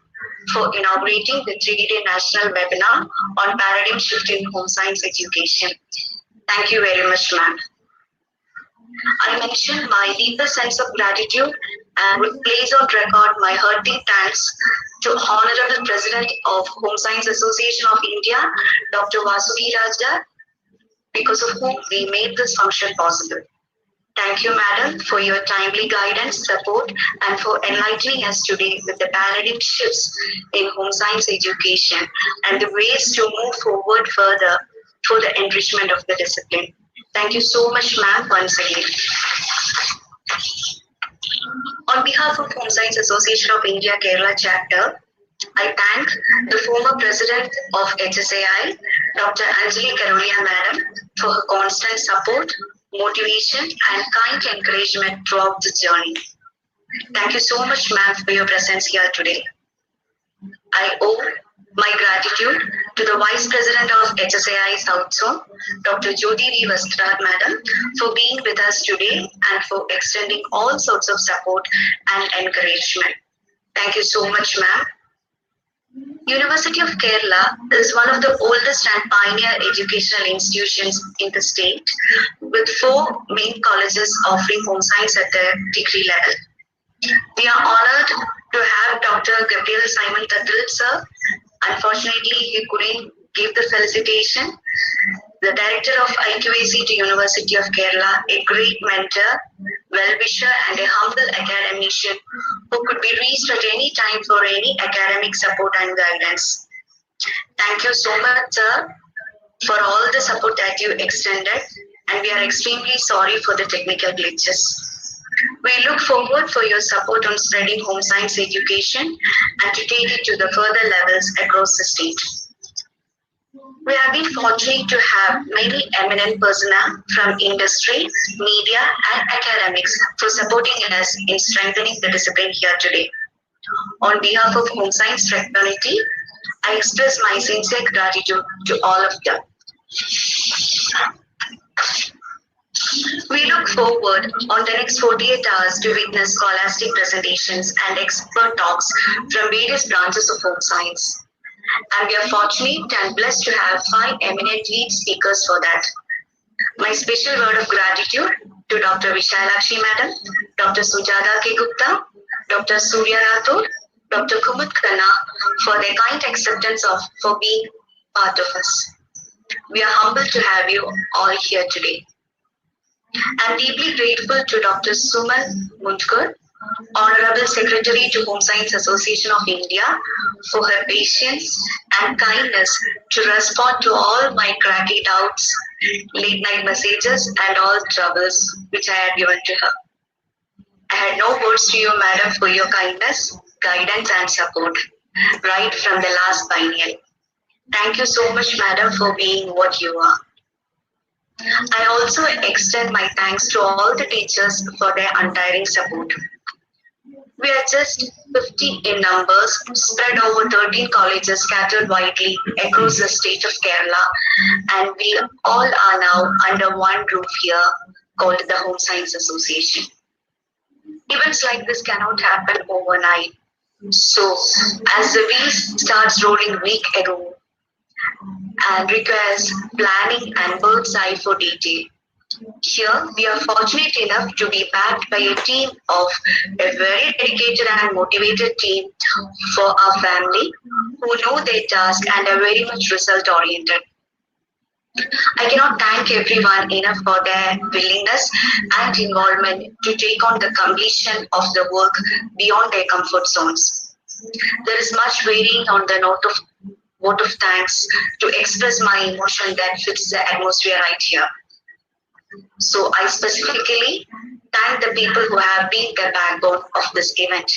for inaugurating the 3-day national webinar on paradigm shift in home science education. Thank you very much, ma'am. I mention my deepest sense of gratitude and would place on record my hearty thanks to Honorable President of Home Science Association of India, Dr. Vasuki Raja, because of whom we made this function possible. Thank you, Madam, for your timely guidance, support, and for enlightening us today with the paradigm shifts in home science education and the ways to move forward further for the enrichment of the discipline. Thank you so much, ma'am, once again. On behalf of Home Science Association of India Kerala chapter, I thank the former president of HSAI, Dr. Anjali Karolia Madam, for her constant support, motivation, and kind encouragement throughout the journey. Thank you so much, ma'am, for your presence here today. I owe my gratitude to the Vice President of HSAI South Zone, Dr. Jyoti V. Vastra Madam, for being with us today and for extending all sorts of support and encouragement. Thank you so much, ma'am. University of Kerala is one of the oldest and pioneer educational institutions in the state, with 4 main colleges offering home science at the degree level. We are honored to have Dr. Gabriel Simon Tatil, sir. Unfortunately, he couldn't give the felicitation. The Director of IQAC to University of Kerala, a great mentor, well-wisher, and a humble academician who could be reached at any time for any academic support and guidance. Thank you so much, sir, for all the support that you extended, and we are extremely sorry for the technical glitches. We look forward for your support on spreading home science education and to take it to the further levels across the state. We have been fortunate to have many eminent personnel from industry, media, and academics for supporting us in strengthening the discipline here today. On behalf of Home Science Fraternity, I express my sincere gratitude to all of them. We look forward on the next 48 hours to witness scholastic presentations and expert talks from various branches of home science. And we are fortunate and blessed to have 5 eminent lead speakers for that. My special word of gratitude to Dr. Vishalakshi Madam, Dr. Sujata K. Gupta, Dr. Surya Rathod, Dr. Kumud Khanna for their kind acceptance of for being part of us. We are humbled to have you all here today. I'm deeply grateful to Dr. Suman Munjkar, Honorable Secretary to Home Science Association of India, for her patience and kindness to respond to all my cracky doubts, late night messages, and all troubles which I had given to her. I had no words to you, Madam, for your kindness, guidance, and support, right from the last biennial. Thank you so much, Madam, for being what you are. I also extend my thanks to all the teachers for their untiring support. We are just 50 in numbers, spread over 13 colleges scattered widely across the state of Kerala, and we all are now under one roof here called the Home Science Association. Events like this cannot happen overnight. So, as the wheels starts rolling week ago and requires planning and bird's eye for detail. Here, we are fortunate enough to be backed by a team of a very dedicated and motivated team for our family who know their task and are very much result oriented. I cannot thank everyone enough for their willingness and involvement to take on the completion of the work beyond their comfort zones. There is much waiting on the note of vote of thanks to express my emotion that fits the atmosphere right here. So I specifically thank the people who have been the backbone of this event.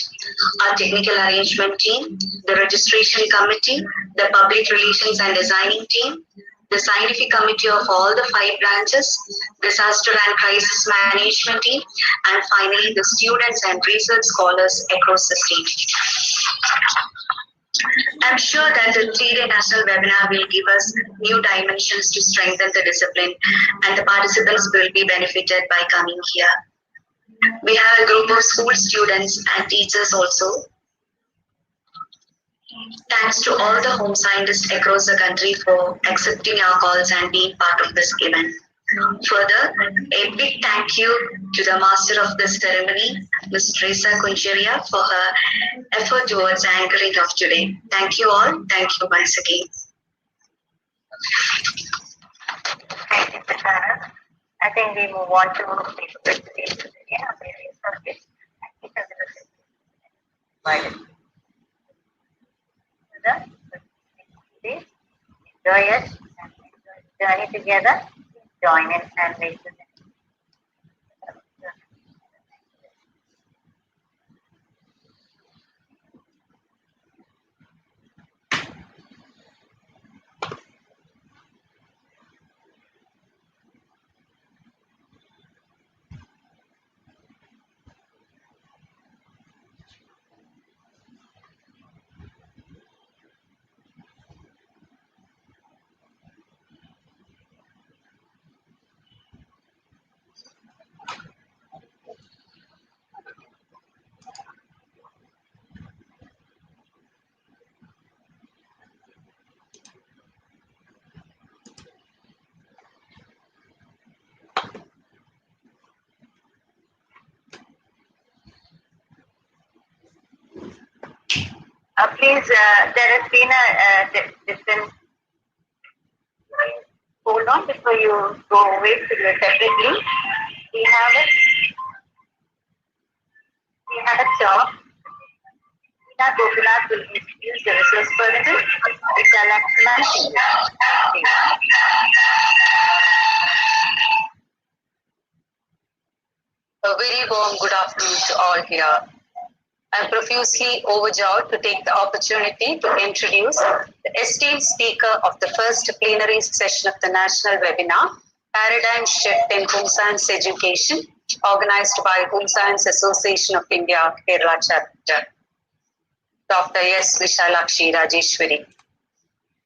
Our technical arrangement team, the registration committee, the public relations and designing team, the scientific committee of all the 5 branches, disaster and crisis management team, and finally the students and research scholars across the state. I'm sure that the 3-day national webinar will give us new dimensions to strengthen the discipline, and the participants will be benefited by coming here. We have a group of school students and teachers also. Thanks to all the home scientists across the country for accepting our calls and being part of this event. Further, a big thank you to the master of this ceremony, Ms. Teresa Kuncheria, for her effort towards anchoring of today. Thank you all. Thank you once again. Thank you, Prashana. I think we move on to the presentation again of various subjects. Thank you for the enjoy it and enjoy the journey together. Join in and make the please, there has been a different. Hold on before you go away to the separate link. We have a talk. Ina Gopinath will introduce the resource person, Vishalakshmi. A very warm good afternoon to all here. I'm profusely overjoyed to take the opportunity to introduce the esteemed speaker of the first plenary session of the national webinar, Paradigm Shift in Home Science Education, organized by Home Science Association of India, Kerala chapter, Dr. S. Vishalakshi Rajeshwari.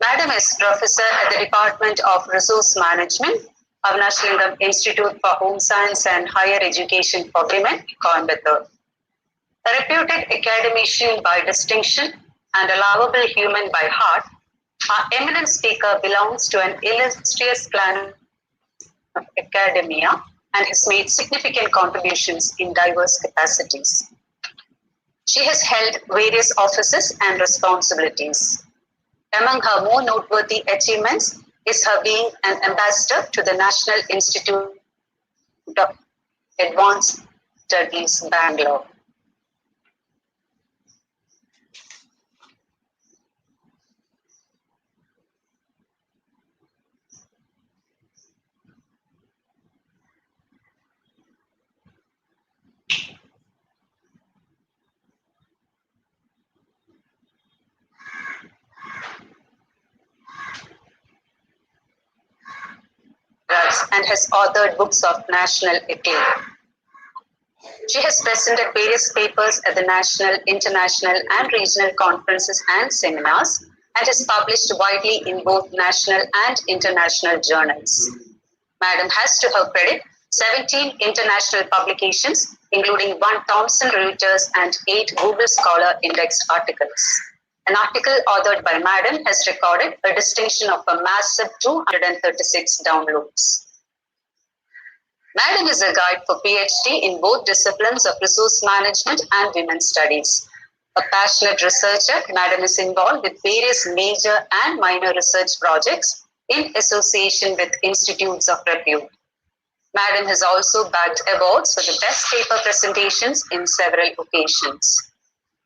Madam is professor at the Department of Resource Management, Avanashlingam Institute for Home Science and Higher Education for Women, Coimbatore. A reputed academician by distinction and a lovable human by heart, our eminent speaker belongs to an illustrious clan of academia and has made significant contributions in diverse capacities. She has held various offices and responsibilities. Among her more noteworthy achievements is her being an ambassador to the National Institute of Advanced Studies, Bangalore. And has authored books of national acclaim. She has presented various papers at the national, international, and regional conferences and seminars, and has published widely in both national and international journals. Madam has to her credit 17 international publications, including 1 Thomson Reuters and 8 Google Scholar indexed articles. An article authored by Madam has recorded a distinction of a massive 236 downloads. Madam is a guide for PhD in both disciplines of resource management and women's studies. A passionate researcher, Madam is involved with various major and minor research projects in association with institutes of repute. Madam has also bagged awards for the best paper presentations in several occasions.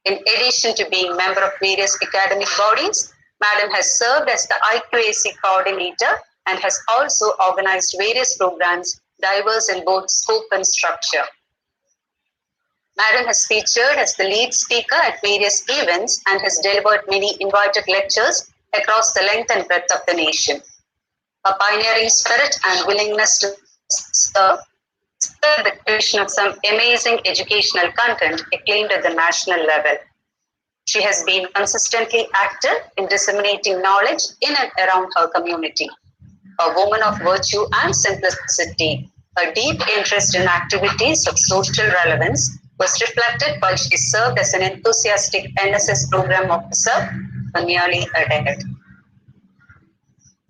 In addition to being member of various academic bodies, Madam has served as the IQAC coordinator and has also organized various programs diverse in both scope and structure. Madam has featured as the lead speaker at various events and has delivered many invited lectures across the length and breadth of the nation. Her pioneering spirit and willingness to serve spurred the creation of some amazing educational content acclaimed at the national level. She has been consistently active in disseminating knowledge in and around her community. A woman of virtue and simplicity, her deep interest in activities of social relevance was reflected while she served as an enthusiastic NSS program officer for nearly a decade.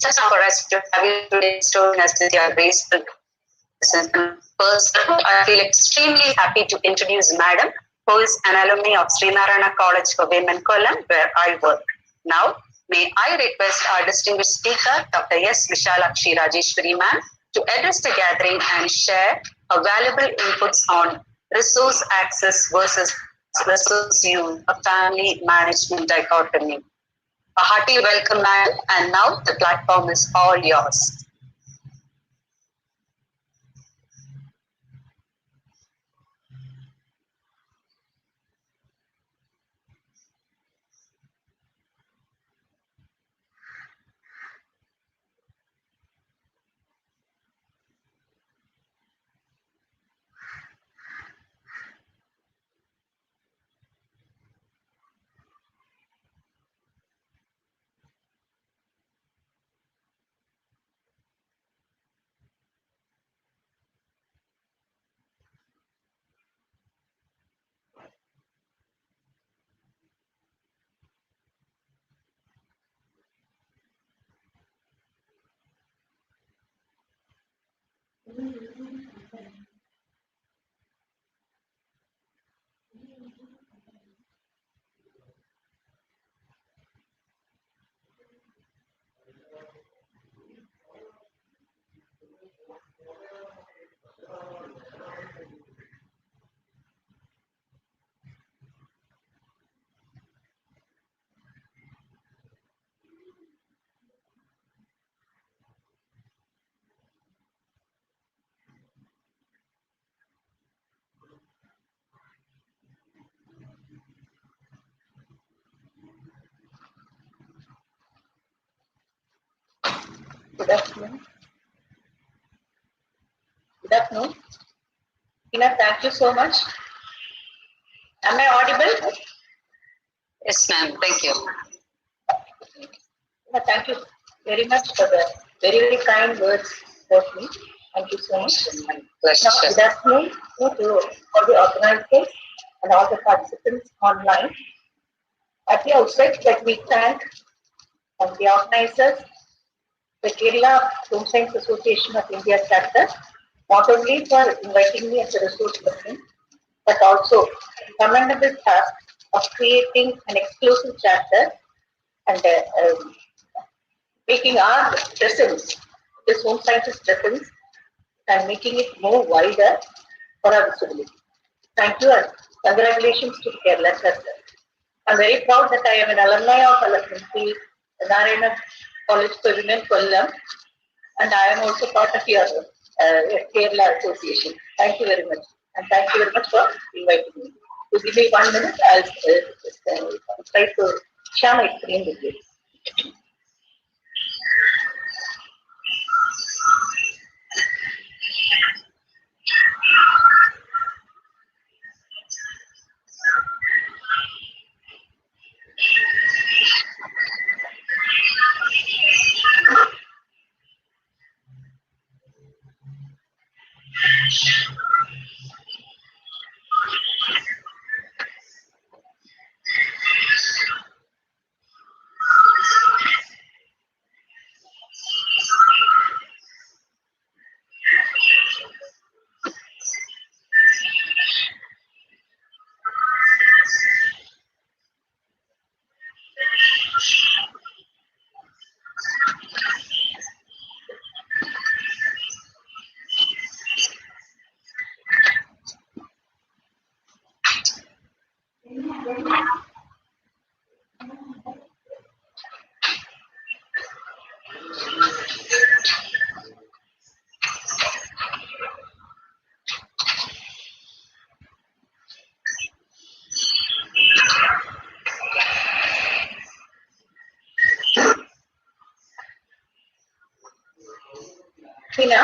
Just for us to have you today storing us with your graceful presence. Personally, I feel extremely happy to introduce Madam, who is an alumni of Srinarayana College for Women, Kollam, where I work. Now, may I request our distinguished speaker, Dr. S. Vishalakshi Rajeshwari ma'am, to address the gathering and share her valuable inputs on resource access versus resource use, a family management dichotomy. A hearty welcome, ma'am, and now the platform is all yours. Good afternoon. Good afternoon. Tina, thank you so much. Am I audible? Yes, ma'am. Thank you. Thank you very much for the very, very kind words about me. Thank you so much. Now, good afternoon to all the organizers and all the participants online. At the outset, let me thank the organizers, the Kerala Home Science Association of India chapter, not only for inviting me as a resource person, but also the commendable task of creating an exclusive chapter and making our presence, this home sciences presence, and making it more wider for our visibility. Thank you and congratulations to Kerala chapter. I'm very proud that I am an alumni of Alakanti Narayana College for Women Kollam, and I am also part of your Kerala Association. Thank you very much. And thank you very much for inviting me. To give me 1 minute, I'll try to share my screen with you. Tina,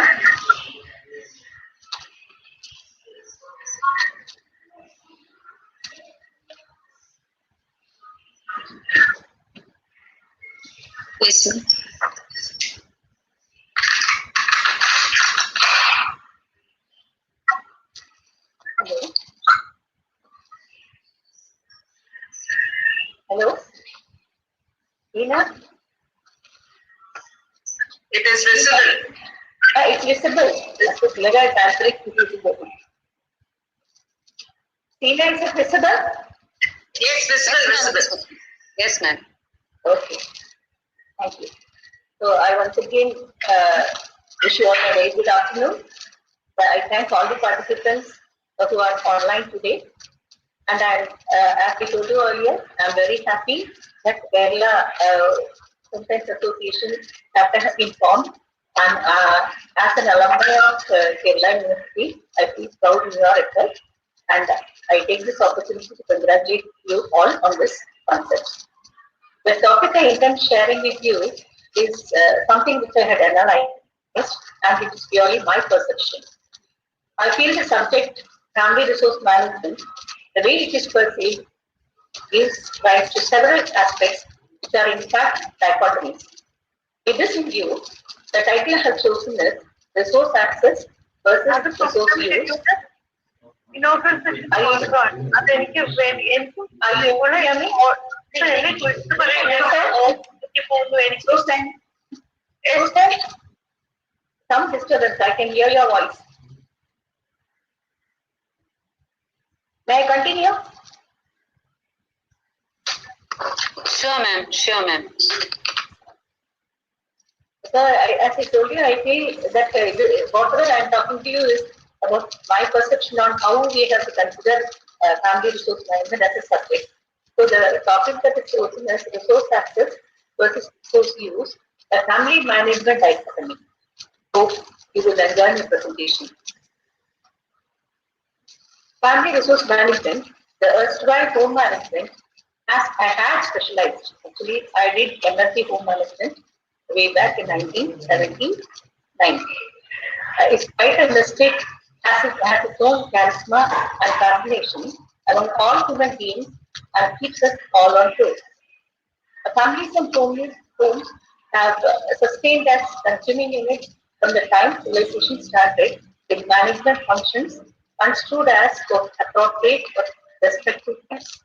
Yes, ma'am. hello? Tina? It is visible. It's visible. It's legal fabric visible. Tina, is it visible? Yes, visible. Yes, ma'am. Okay. Thank you. So I once again wish you all a very good afternoon. I thank all the participants who are online today. And as we told you earlier, I'm very happy that Kerala Home Science Association chapter has been formed. And as an alumni of Kerala University, I feel proud in your effort. And I take this opportunity to congratulate you all on this concept. The topic I intend sharing with you is something which I had analyzed, and it is purely my perception. I feel the subject, family resource management, the way it is perceived, gives rise to several aspects which are in fact dichotomies. In this view, the title I have chosen is Resource Access versus Resource Use. അതെനിക്ക് Some disturbance, I can hear your voice. May I continue? Sure, ma'am. Sure, ma'am. So, as I told you, I feel that whatever I am talking to you is about my perception on how we have to consider family resource management as a subject. So, the topic that is chosen is resource access versus resource use, a family management dichotomy. Hope you will enjoy my presentation. Family resource management, the erstwhile home management, as I had specialized. Actually, I did MSc home management way back in 1979. It's quite a mistake has its own charisma and fascination among all human beings and keeps us all on tour. Families and homes have sustained as continuing units from the time civilization started, with management functions understood as both appropriate but respectful times.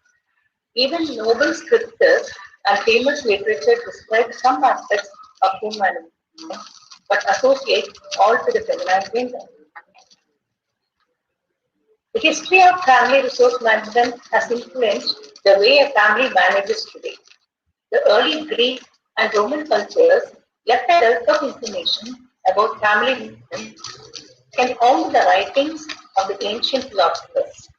Even noble scriptures and famous literature describe some aspects of home management, but associate all to the feminine gender. The history of family resource management has influenced the way a family manages today. The early Greek and Roman cultures left a wealth of information about family management can found the writings of the ancient philosophers.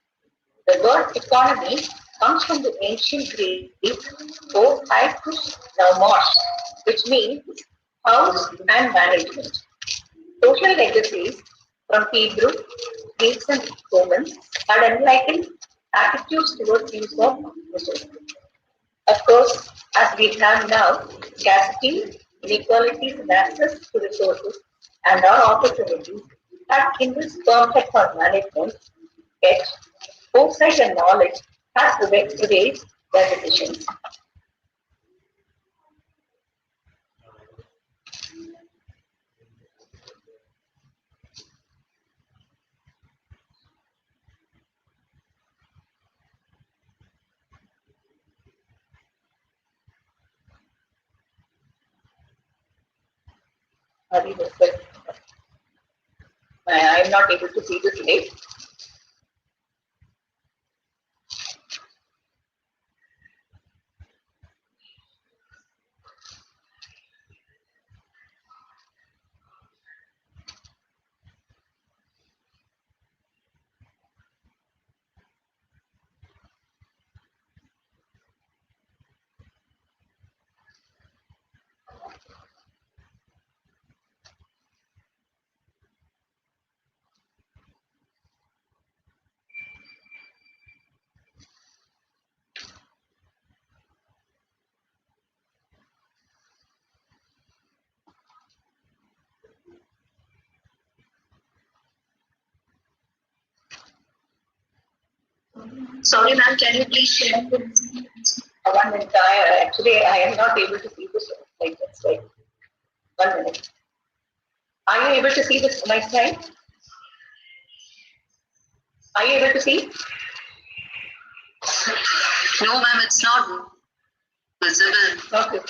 The word economy comes from the ancient Greek "o haikus nomos", which means house and management. Social legacies from Hebrew, Greeks, and Romans had enlightened attitudes towards use of resources. Of course, as we have now, scarcity, inequalities in access to resources, and our opportunities have kindled perfect for management, yet foresight and knowledge has prevailed their decisions. Hari Vasant. I am not able to see this today. Sorry, ma'am, can you please share? 1 minute. Actually, I am not able to see this slide. That's right. 1 minute. Are you able to see this my slide? Are you able to see? No, ma'am, it's not visible. Okay.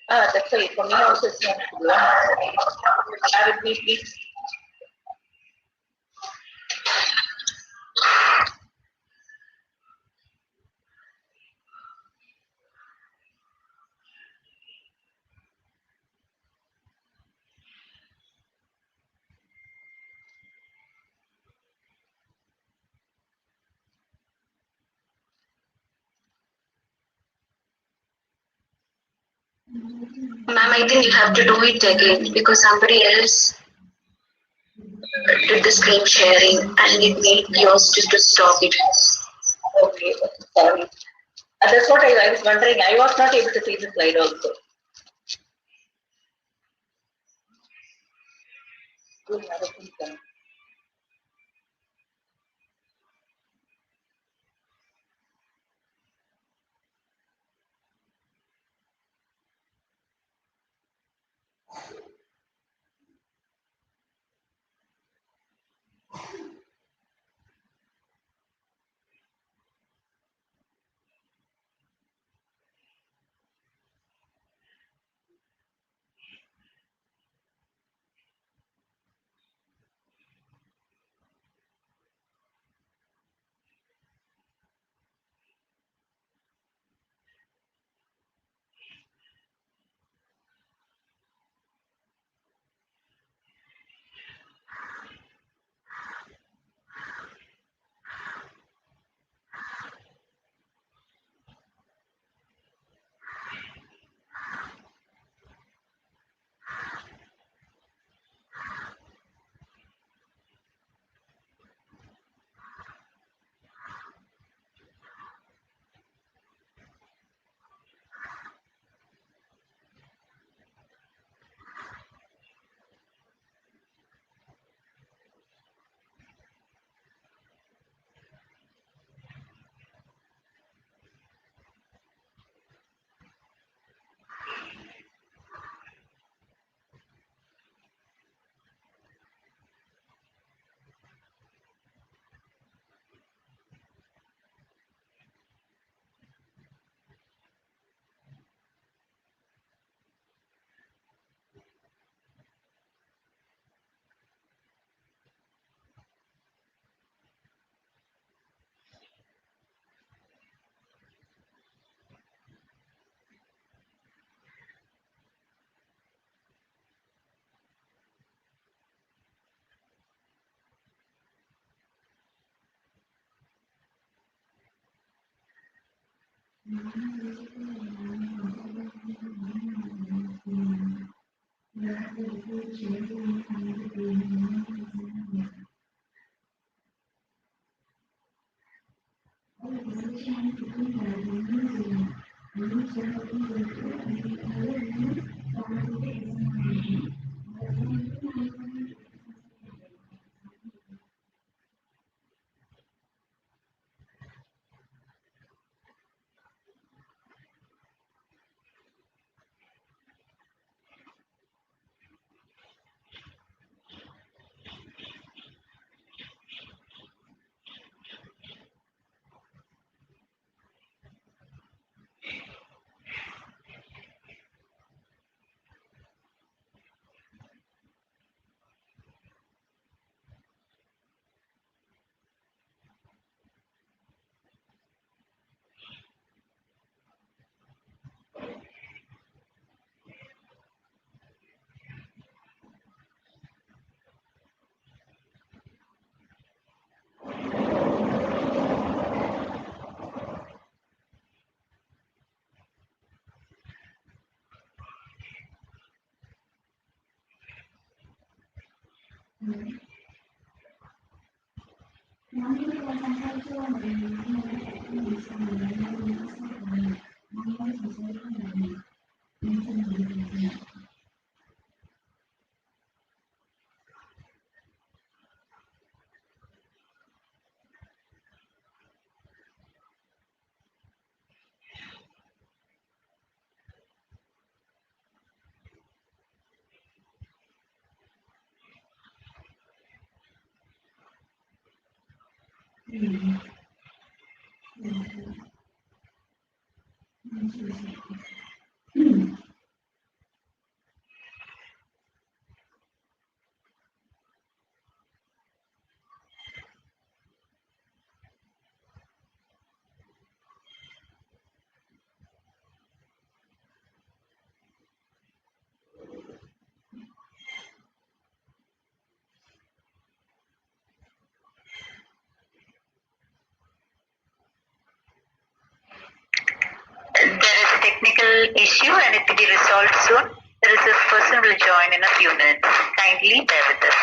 That's right. For me also, it's not. Bear with me, please. Ma'am, I think you have to do it again because somebody else did the screen sharing and it made yours to stop it. Okay. Sorry. That's what I was wondering. I was not able to see the slide also. There is a technical issue and it will be resolved soon. The resource person will join in a few minutes. Kindly bear with us.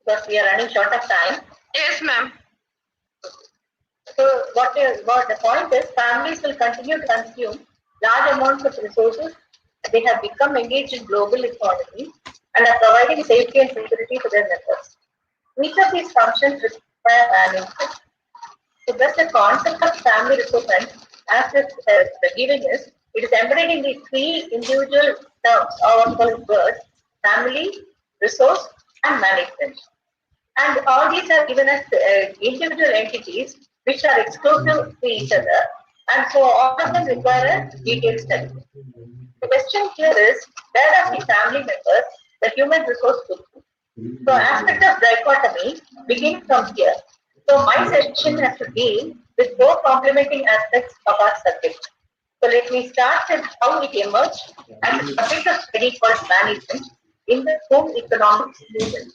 Because we are running short of time. Yes, ma'am. So what the point is, families will continue to consume large amounts of resources. They have become engaged in global economy and are providing safety and security to their members. Each of these functions require management. So thus the concept of family resource as the giving is, it is embedded in the three individual terms or called words: family, resource, and management. And all these are given as individual entities which are exclusive to each other, and so all of them require a detailed study. The question here is, where does the family members, the human resource fit? So aspect of dichotomy begins from here. So my session has to deal with four complementing aspects of our subject. So let me start with how it emerged as a topic of study called management in the home economics movement.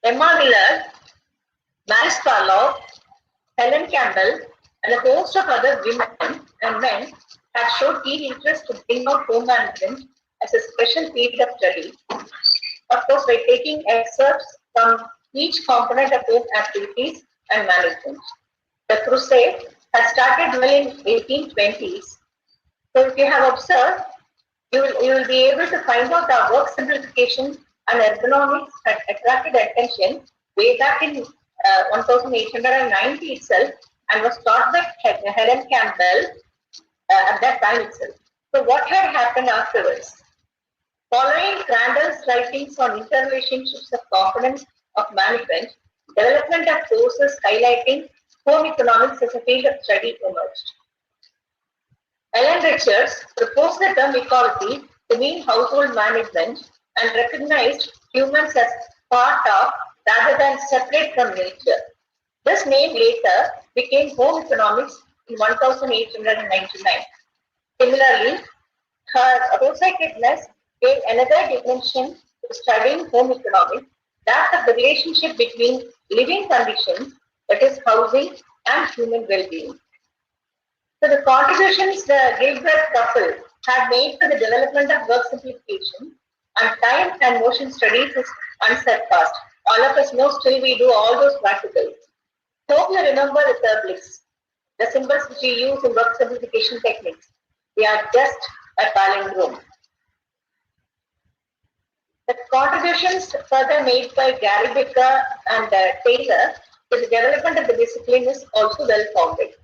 Emma Miller, Mary Scarlett, Helen Campbell, and a host of other women and men have shown keen interest to bring out home management as a special field of study. Of course, by taking excerpts from each component of home activities and management. The crusade had started well in 1820s. So if you have observed, you will be able to find out that work simplification and ergonomics had attracted attention way back in 1890 itself and was taught by Helen Campbell at that time itself. So what had happened afterwards? Following Crandall's writings on interrelationships of components of management, development of courses highlighting home economics as a field of study emerged. Ellen Richards proposed the term ecology to mean household management and recognized humans as part of rather than separate from nature. This name later became home economics in 1899. Similarly, her close-sightedness gave another dimension to studying home economics, that of the relationship between living conditions, that is housing, and human well-being. So the contributions the Gilbert couple had made for the development of work simplification and time and motion studies is unsurpassed. All of us know still we do all those practicals. Hope you remember the tablets, the symbols which we use in work simplification techniques. They are just a palindrome. The contributions further made by Gary Becker and Taylor to the development of the discipline is also well founded.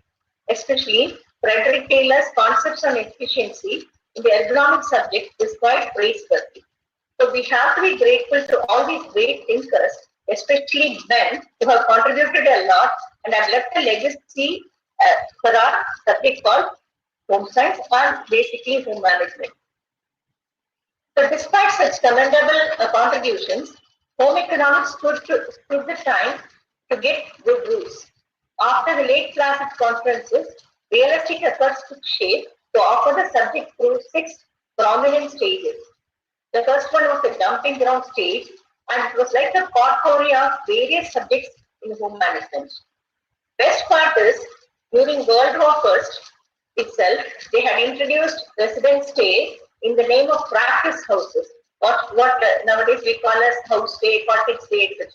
Especially Frederick Taylor's concepts on efficiency in the ergonomic subject is quite praiseworthy. So we have to be grateful to all these great thinkers, especially men who have contributed a lot and have left a legacy for our subject called home science or basically home management. So despite such commendable contributions, home economics stood the time to get good rules. After the late classic conferences, realistic efforts took shape to offer the subject through 6 prominent stages. The first one was the dumping ground stage, and it was like a potpourri of various subjects in home management. Best part is, during World War I itself, they had introduced resident stay in the name of practice houses, what nowadays we call as house stay, cottage stay, etc.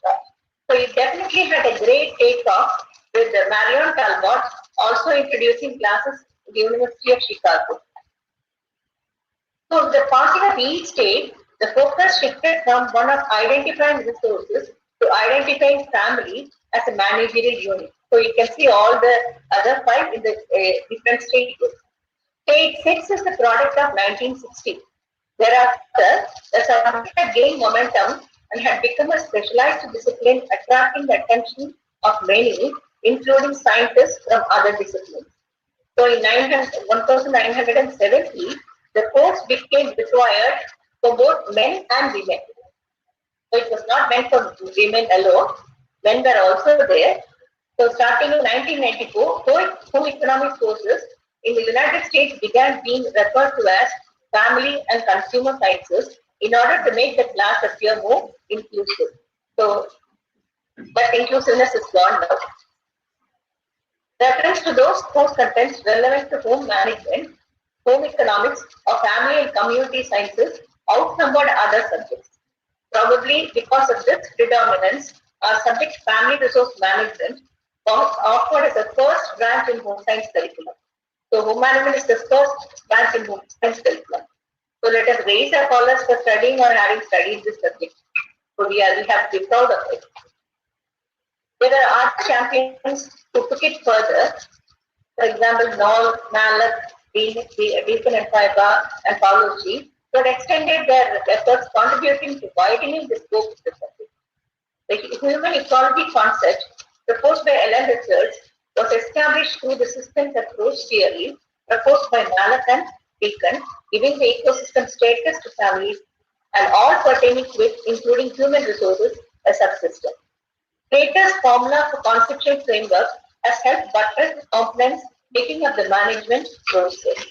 So it definitely had a great takeoff with Marion Talbot also introducing classes at the University of Chicago. So the passing of each stage, the focus shifted from one of identifying resources to identifying family as a managerial unit. So you can see all the other 5 in the different stages. Stage 6 is the product of 1960. Thereafter, the subject had gained momentum and had become a specialized discipline attracting the attention of many, including scientists from other disciplines. So in 1970, the course became required for both men and women. So it was not meant for women alone. Men were also there. So starting in 1994, home economics courses in the United States began being referred to as family and consumer sciences in order to make the class appear more inclusive. So that inclusiveness is gone now. Reference to those course contents relevant to home management, home economics, or family and community sciences outnumbered other subjects. Probably because of this predominance, our subject family resource management was offered as a first branch in home science curriculum. So home management is the first branch in home science curriculum. So let us raise our callers for studying or having studied this subject. So we have to be proud of it. There are art champions who took it further. For example, Noel, Malak, Deacon and Faiba, and Paulochi, who had extended their efforts contributing to widening the scope of the subject. The human ecology concept proposed by Ellen Richards was established through the systems approach theory proposed by Malak and Deacon, giving the ecosystem status to families and all pertaining to it, including human resources, a subsystem. Plato's formula for conceptual framework has helped buttress components making up the management process.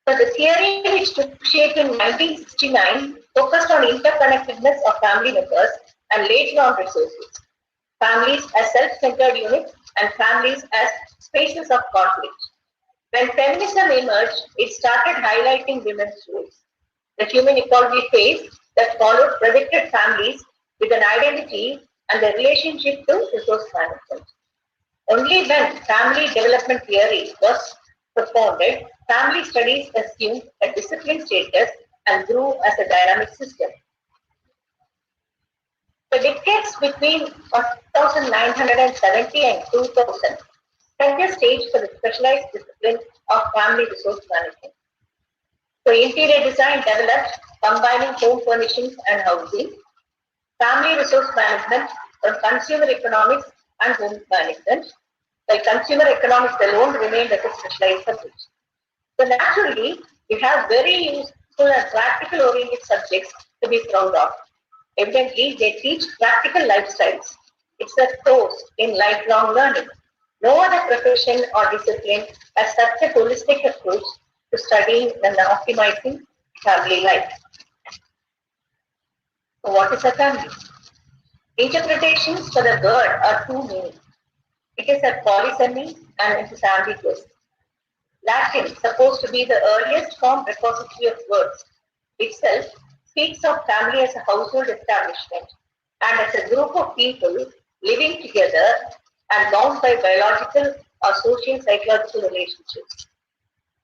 So the theory which took shape in 1969 focused on interconnectedness of family members and later on resources, families as self-centered units and families as spaces of conflict. When feminism emerged, it started highlighting women's roles. The human equality phase that followed projected families with an identity and the relationship to resource management. Only when family development theory was propounded, family studies assumed a discipline status and grew as a dynamic system. The decades between 1970 and 2000 set the stage for the specialized discipline of family resource management. So interior design developed combining home furnishings and housing, family resource management from consumer economics and home management, while consumer economics alone remained as a specialized subject. So naturally, we have very useful and practical oriented subjects to be proud of. Evidently, they teach practical lifestyles. It's a course in lifelong learning. No other profession or discipline has such a holistic approach to studying and optimizing family life. So what is a family? Interpretations for the word are two meanings. It is a polysemy and it is ambiguous. Latin, supposed to be the earliest form repository of words, itself speaks of family as a household establishment and as a group of people living together and bound by biological or social psychological relationships.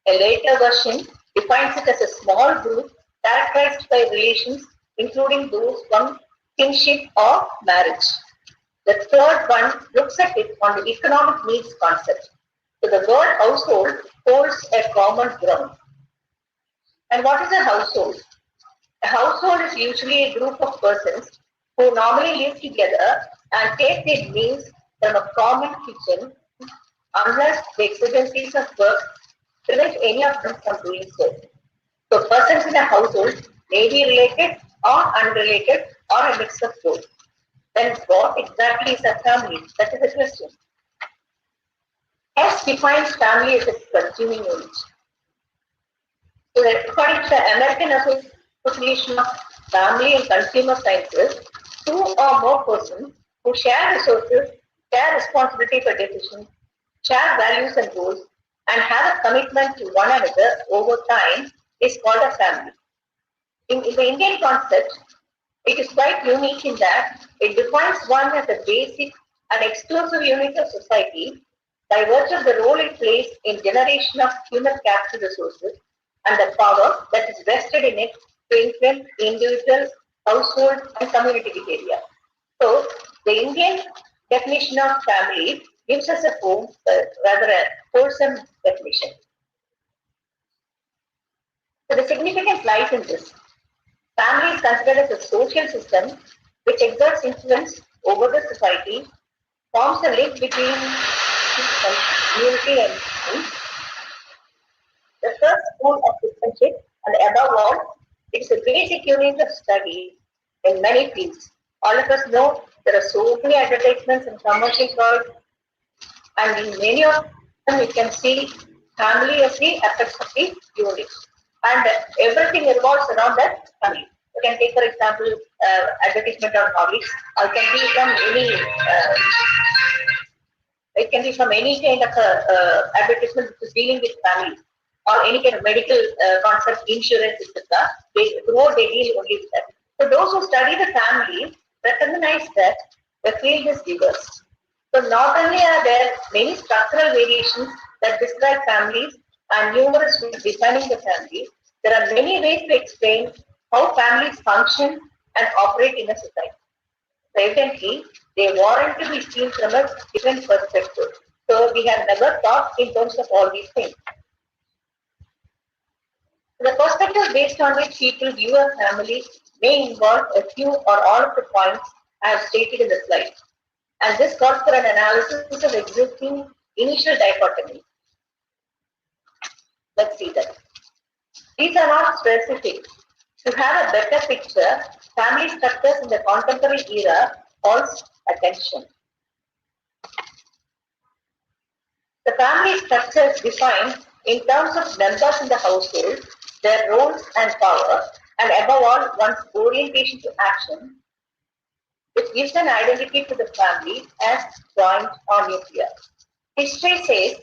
A later version defines it as a small group characterized by relations including those from kinship or marriage. The third one looks at it on the economic needs concept. So the word household holds a common ground. And what is a household? A household is usually a group of persons who normally live together and take their meals from a common kitchen unless the exigencies of work prevent any of them from doing so. So persons in a household may be related or unrelated or a mix of both. Then what exactly is a family? That is the question. S defines family as a consuming unit. So according to the American Association of Family and Consumer Sciences, two or more persons who share resources, share responsibility for decisions, share values and goals, and have a commitment to one another over time is called a family. In the Indian concept, it is quite unique in that it defines one as a basic and exclusive unit of society by virtue of the role it plays in generation of human capital resources and the power that is vested in it to influence individual, household, and community behavior. So, the Indian definition of family gives us a home, rather a wholesome definition. So, the significance lies in this. Family is considered as a social system which exerts influence over the society, forms a link between community and people, the first school of citizenship, and above all, it's a basic unit of study in many fields. All of us know there are so many advertisements and commercial products, and in many of them we can see family as the apex of the unit. And everything revolves around that family. You can take, for example, advertisement on Horlicks, or it can be from any kind of advertisement which is dealing with families or any kind of medical concept, insurance, etc. Throughout they deal only with that. So those who study the family recognize that the field is diverse. So not only are there many structural variations that describe families and numerous ways defining the family, there are many ways to explain how families function and operate in a society. So evidently, they warrant to be seen from a different perspective. So we have never thought in terms of all these things. The perspective based on which people view a family may involve a few or all of the points I have stated in the slide. And this calls for an analysis of existing initial dichotomy. Let's see that. These are not specific. To have a better picture, family structures in the contemporary era calls attention. The family structure is defined in terms of members in the household, their roles and power, and above all, one's orientation to action, which gives an identity to the family as joint or nuclear. History says,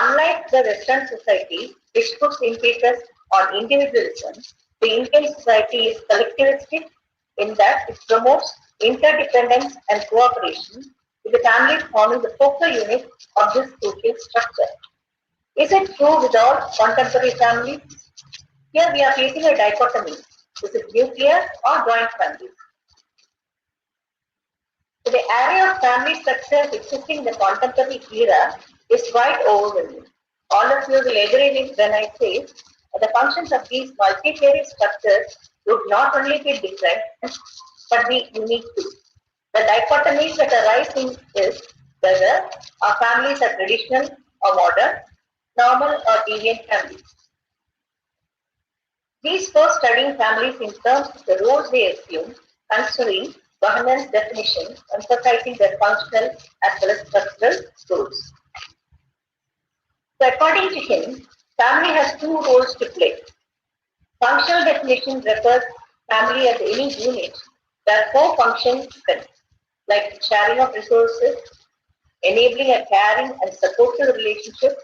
unlike the Western society, which puts emphasis on individualism, the Indian society is collectivistic in that it promotes interdependence and cooperation, with the family forming the focal unit of this social structure. Is it true with all contemporary families? Here we are facing a dichotomy. Is it nuclear or joint families? So the array of family structures existing in the contemporary era is quite overwhelming. All of you will agree with when I say that the functions of these multifarious structures would not only be different but be unique too. The dichotomies that arise in is whether our families are traditional or modern, normal or deviant families. These first studying families in terms of the roles they assume, considering governance definition, emphasizing their functional as well as structural roles. So according to him, family has two roles to play. Functional definition refers family as any unit where four functions fit, like sharing of resources, enabling a caring and supportive relationship,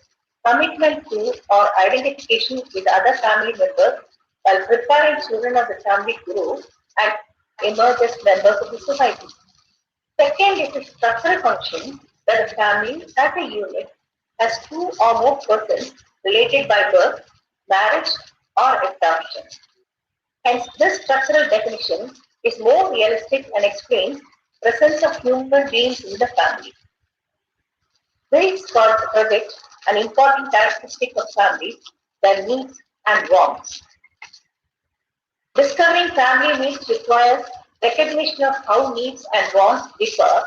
commitment to or identification with other family members while preparing children of the family to grow and emerge as members of the society. Second is the structural function where the family as a unit has two or more persons related by birth, marriage, or adoption. Hence, this structural definition is more realistic and explains presence of human beings in the family. This project an important characteristic of families, their needs and wants. Discovering family needs requires recognition of how needs and wants differ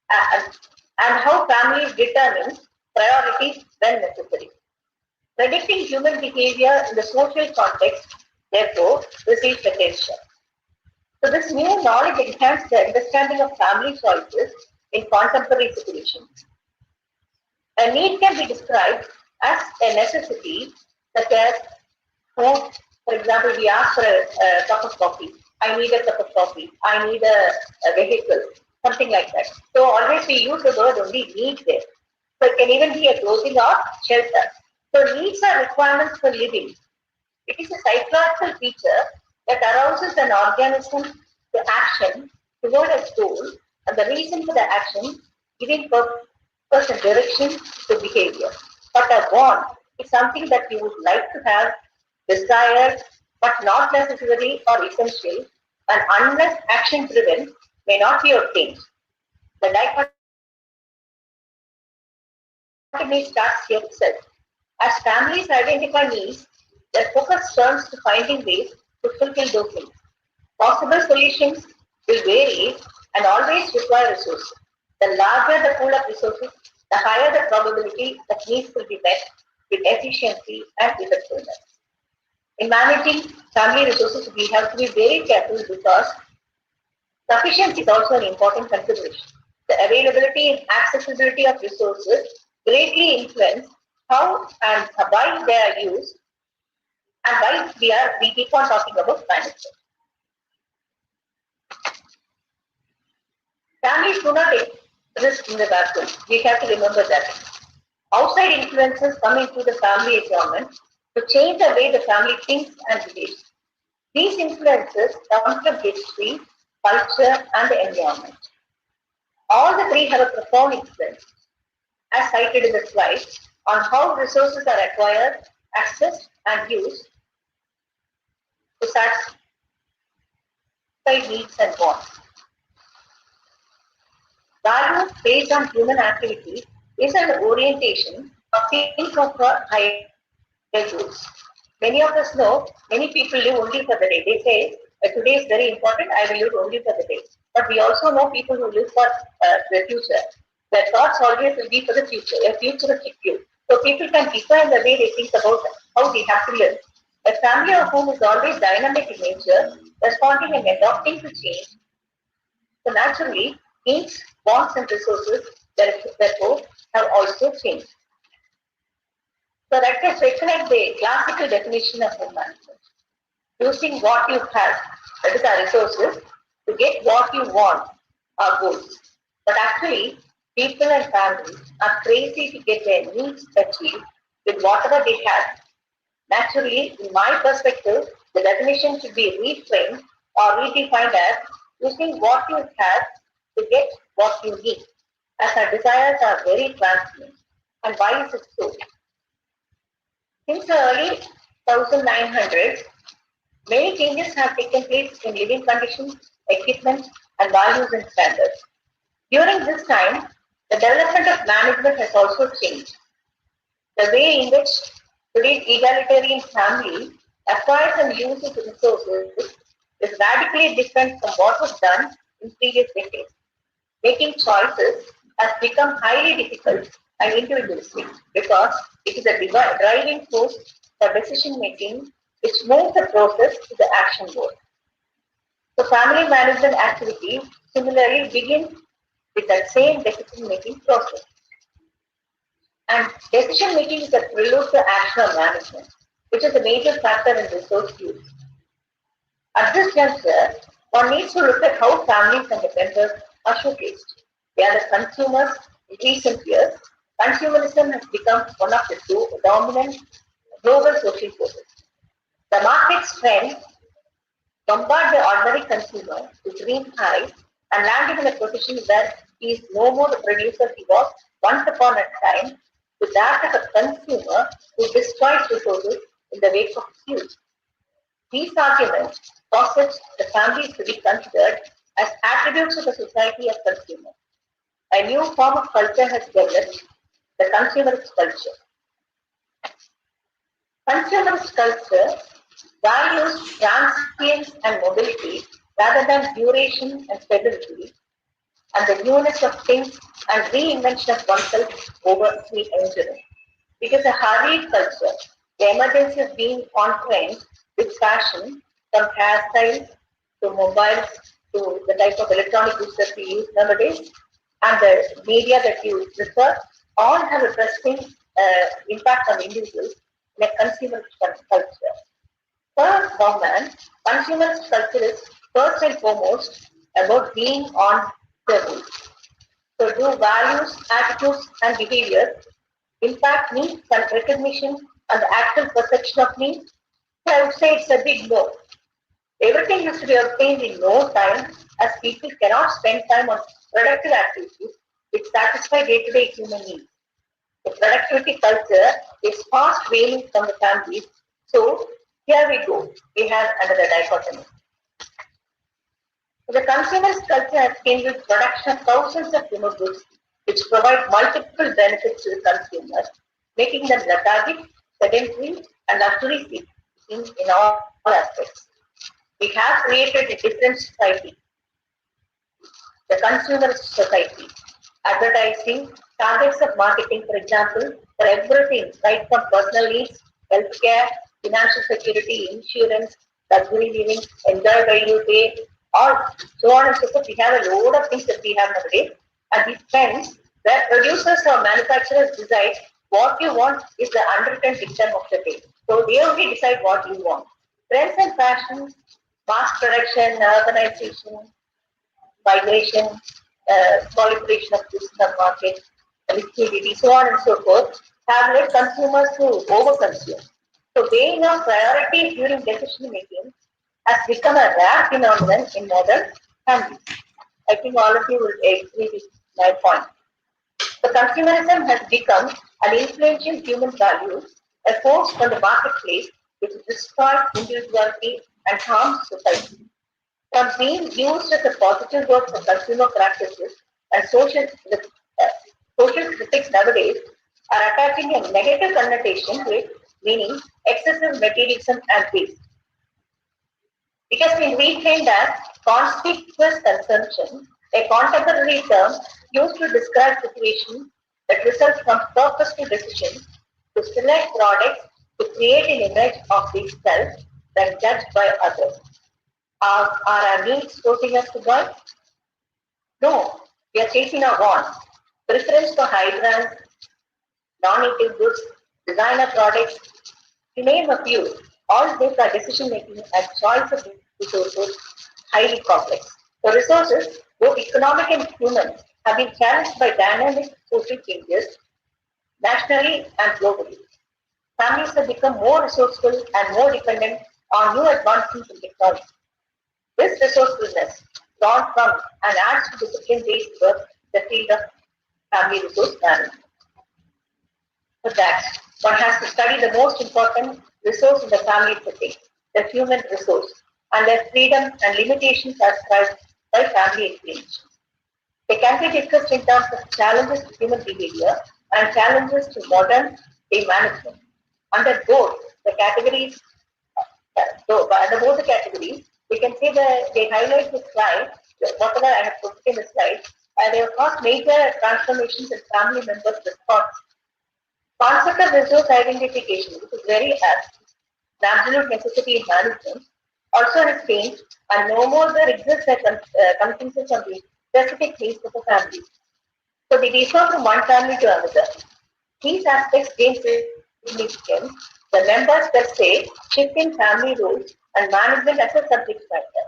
and, and how families determine priorities when necessary. Predicting human behavior in the social context, therefore, receives attention. So this new knowledge enhances the understanding of family choices in contemporary situations. A need can be described as a necessity, such as food. For example, we ask for a cup of coffee. I need a cup of coffee. I need a vehicle, something like that. So always we use the word only need there. So it can even be a clothing or shelter. So needs are requirements for living. It is a psychological feature that arouses an organism to action toward a goal, and the reason for the action giving purpose and direction to behavior. But a want is something that you would like to have, desired, but not necessary or essential, and unless action driven, may not be obtained. The dichotomy starts here itself. As families identify needs, their focus turns to finding ways to fulfill those needs. Possible solutions will vary and always require resources. The larger the pool of resources, the higher the probability that needs will be met with efficiency and effectiveness. In managing family resources, we have to be very careful because sufficiency is also an important consideration. The availability and accessibility of resources greatly influence how and why they are used and why we keep on talking about management. Families do not exist in the vacuum. We have to remember that. Outside influences come into the family environment to change the way the family thinks and behaves. These influences come from history, culture, and the environment. All the three have a profound influence, as cited in the slide, on how resources are acquired, accessed, and used to satisfy needs and wants. Value based on human activity is an orientation of think of higher goals. Many of us know, many people live only for the day. They say, today is very important, I will live only for the day. But we also know people who live for the future. Their thoughts always will be for the future, a futuristic view. So people can define the way they think about how they have to live. A family of whom is always dynamic in nature, responding and adapting to change, so naturally, needs, wants, and resources therefore have also changed. So let us recollect the classical definition of home management. Using what you have, that is our resources, to get what you want, our goals. But actually, people and families are crazy to get their needs achieved with whatever they have. Naturally, in my perspective, the definition should be reframed or redefined as using what you have to get what you need, as our desires are very transient. And why is it so? Since the early 1900s, many changes have taken place in living conditions, equipment, and values and standards. During this time, the development of management has also changed. The way in which today's egalitarian family acquires and uses resources is radically different from what was done in previous decades. Making choices has become highly difficult and individualistic because it is a driving force for decision making which moves the process to the action board. So family management activity similarly begins with that same decision making process. And decision making is a prelude to action or management, which is a major factor in resource use. At this juncture, one needs to look at how families and the vendors are showcased. They are the consumers in recent years. Consumerism has become one of the two dominant global social forces. The market's trend bombard the ordinary consumer to dream high and land him in a position where he is no more the producer he was once upon a time to that of a consumer who destroys resources in the wake of his use. These arguments posit the families to be considered as attributes of the society of consumers. A new form of culture has developed, the consumerist culture. Consumerist culture values transience and mobility rather than duration and stability, and the newness of things and reinvention of oneself over the enduring. It is a hurried culture. The emergency of being on trend with fashion, from hairstyles to mobiles to the type of electronic goods that we use nowadays, and the media that you prefer, all have a pressing impact on individuals in a consumer culture. For Bauman, consumerist culture is first and foremost about being on the move. So do values, attitudes, and behaviors impact me and recognition and the actual perception of me? So I would say it's a big no. Everything has to be obtained in no time as people cannot spend time on productive activities which satisfy day-to-day human needs. The productivity culture is fast waning from the families. So here we go. We have another dichotomy. The consumerist culture has changed with production of thousands of consumer goods which provide multiple benefits to the consumers, making them lethargic, sedentary, and luxury seeking in all aspects. We have created a different society, the consumerist society. Advertising, targets of marketing, for example, for everything, right from personal needs, healthcare, financial security, insurance, luxury living, enjoy while you pay, all so on and so forth. We have a load of things that we have nowadays. And these trends where producers or manufacturers decide what you want is the unwritten dictum of the day. So they only decide what you want. Trends and fashion, mass production, urbanization, migration, proliferation of this market, liquidity, so on and so forth, have led consumers to overconsume. So weighing of priorities during decision making has become a rare phenomenon in modern families. I think all of you will agree with my point. So consumerism has become an influential human value, a force on the marketplace which destroys individuality and harms society. From being used as a positive word for consumer practices, and social critics nowadays are attaching a negative connotation to it, meaning excessive materialism and waste. It has been reframed as conspicuous consumption, a contemporary term used to describe situations that result from purposeful decisions to select products to create an image of themselves when judged by others. Are our needs forcing us to buy? No, we are chasing our wants. Preference for high brands, non-native goods, designer products, to name a few. All these are decision making and choice of resources highly complex. The resources, both economic and human, have been challenged by dynamic social changes nationally and globally. Families have become more resourceful and more dependent on new advancements in technology. This resourcefulness drawn from and adds to discipline-based work in the field of family resource management. For that, one has to study the most important resource in the family setting, the human resource, and their freedom and limitations ascribed by family affiliations. They can be discussed in terms of challenges to human behavior and challenges to modern day management. Under both the categories, under both the categories, we can say that they highlight the slide, whatever I have put in the slide, they have caused major transformations in family members' response. Concept of resource identification, which is very apt, the absolute necessity in management, also has changed and no more there exists a consensus on the specific needs of a family. So they differ from one family to another. These aspects gain significance. The members per se shift in family roles and management as a subject matter,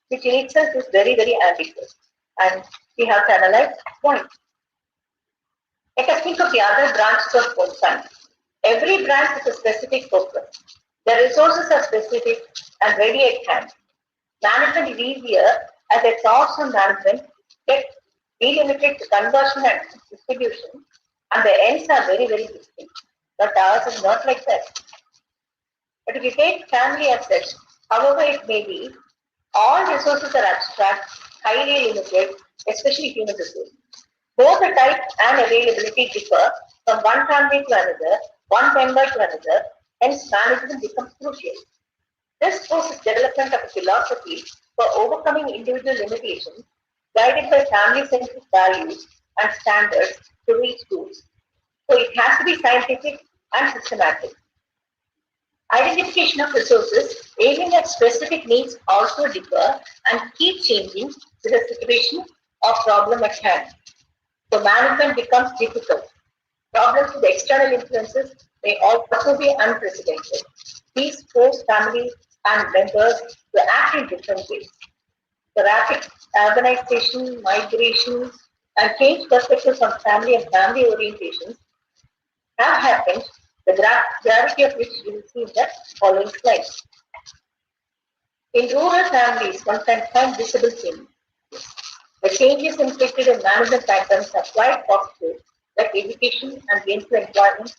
which in itself is very, very ambiguous. And we have to analyze why. Let us think of the other branches of home science. Every branch has a specific focus. The resources are specific and ready at hand. Management is easier as the thoughts on management get delimited to conversion and distribution, and the ends are very, very distinct. But ours is not like that. But if you take family as such, however it may be, all resources are abstract, highly limited, especially human resources. Both the type and availability differ from one family to another, one member to another, hence management becomes crucial. This forces development of a philosophy for overcoming individual limitations, guided by family-centric values and standards to reach goals. So it has to be scientific and systematic. Identification of resources aiming at specific needs also differ and keep changing with the situation or problem at hand. So management becomes difficult. Problems with external influences may also be unprecedented. These force families and members to act in different ways. The rapid urbanization, migrations, and changed perspectives on family and family orientations have happened, the gravity of which you will see in the following slides. In rural families, one can find visible changes. The changes inflicted in management patterns are quite positive, like education and gainful employment,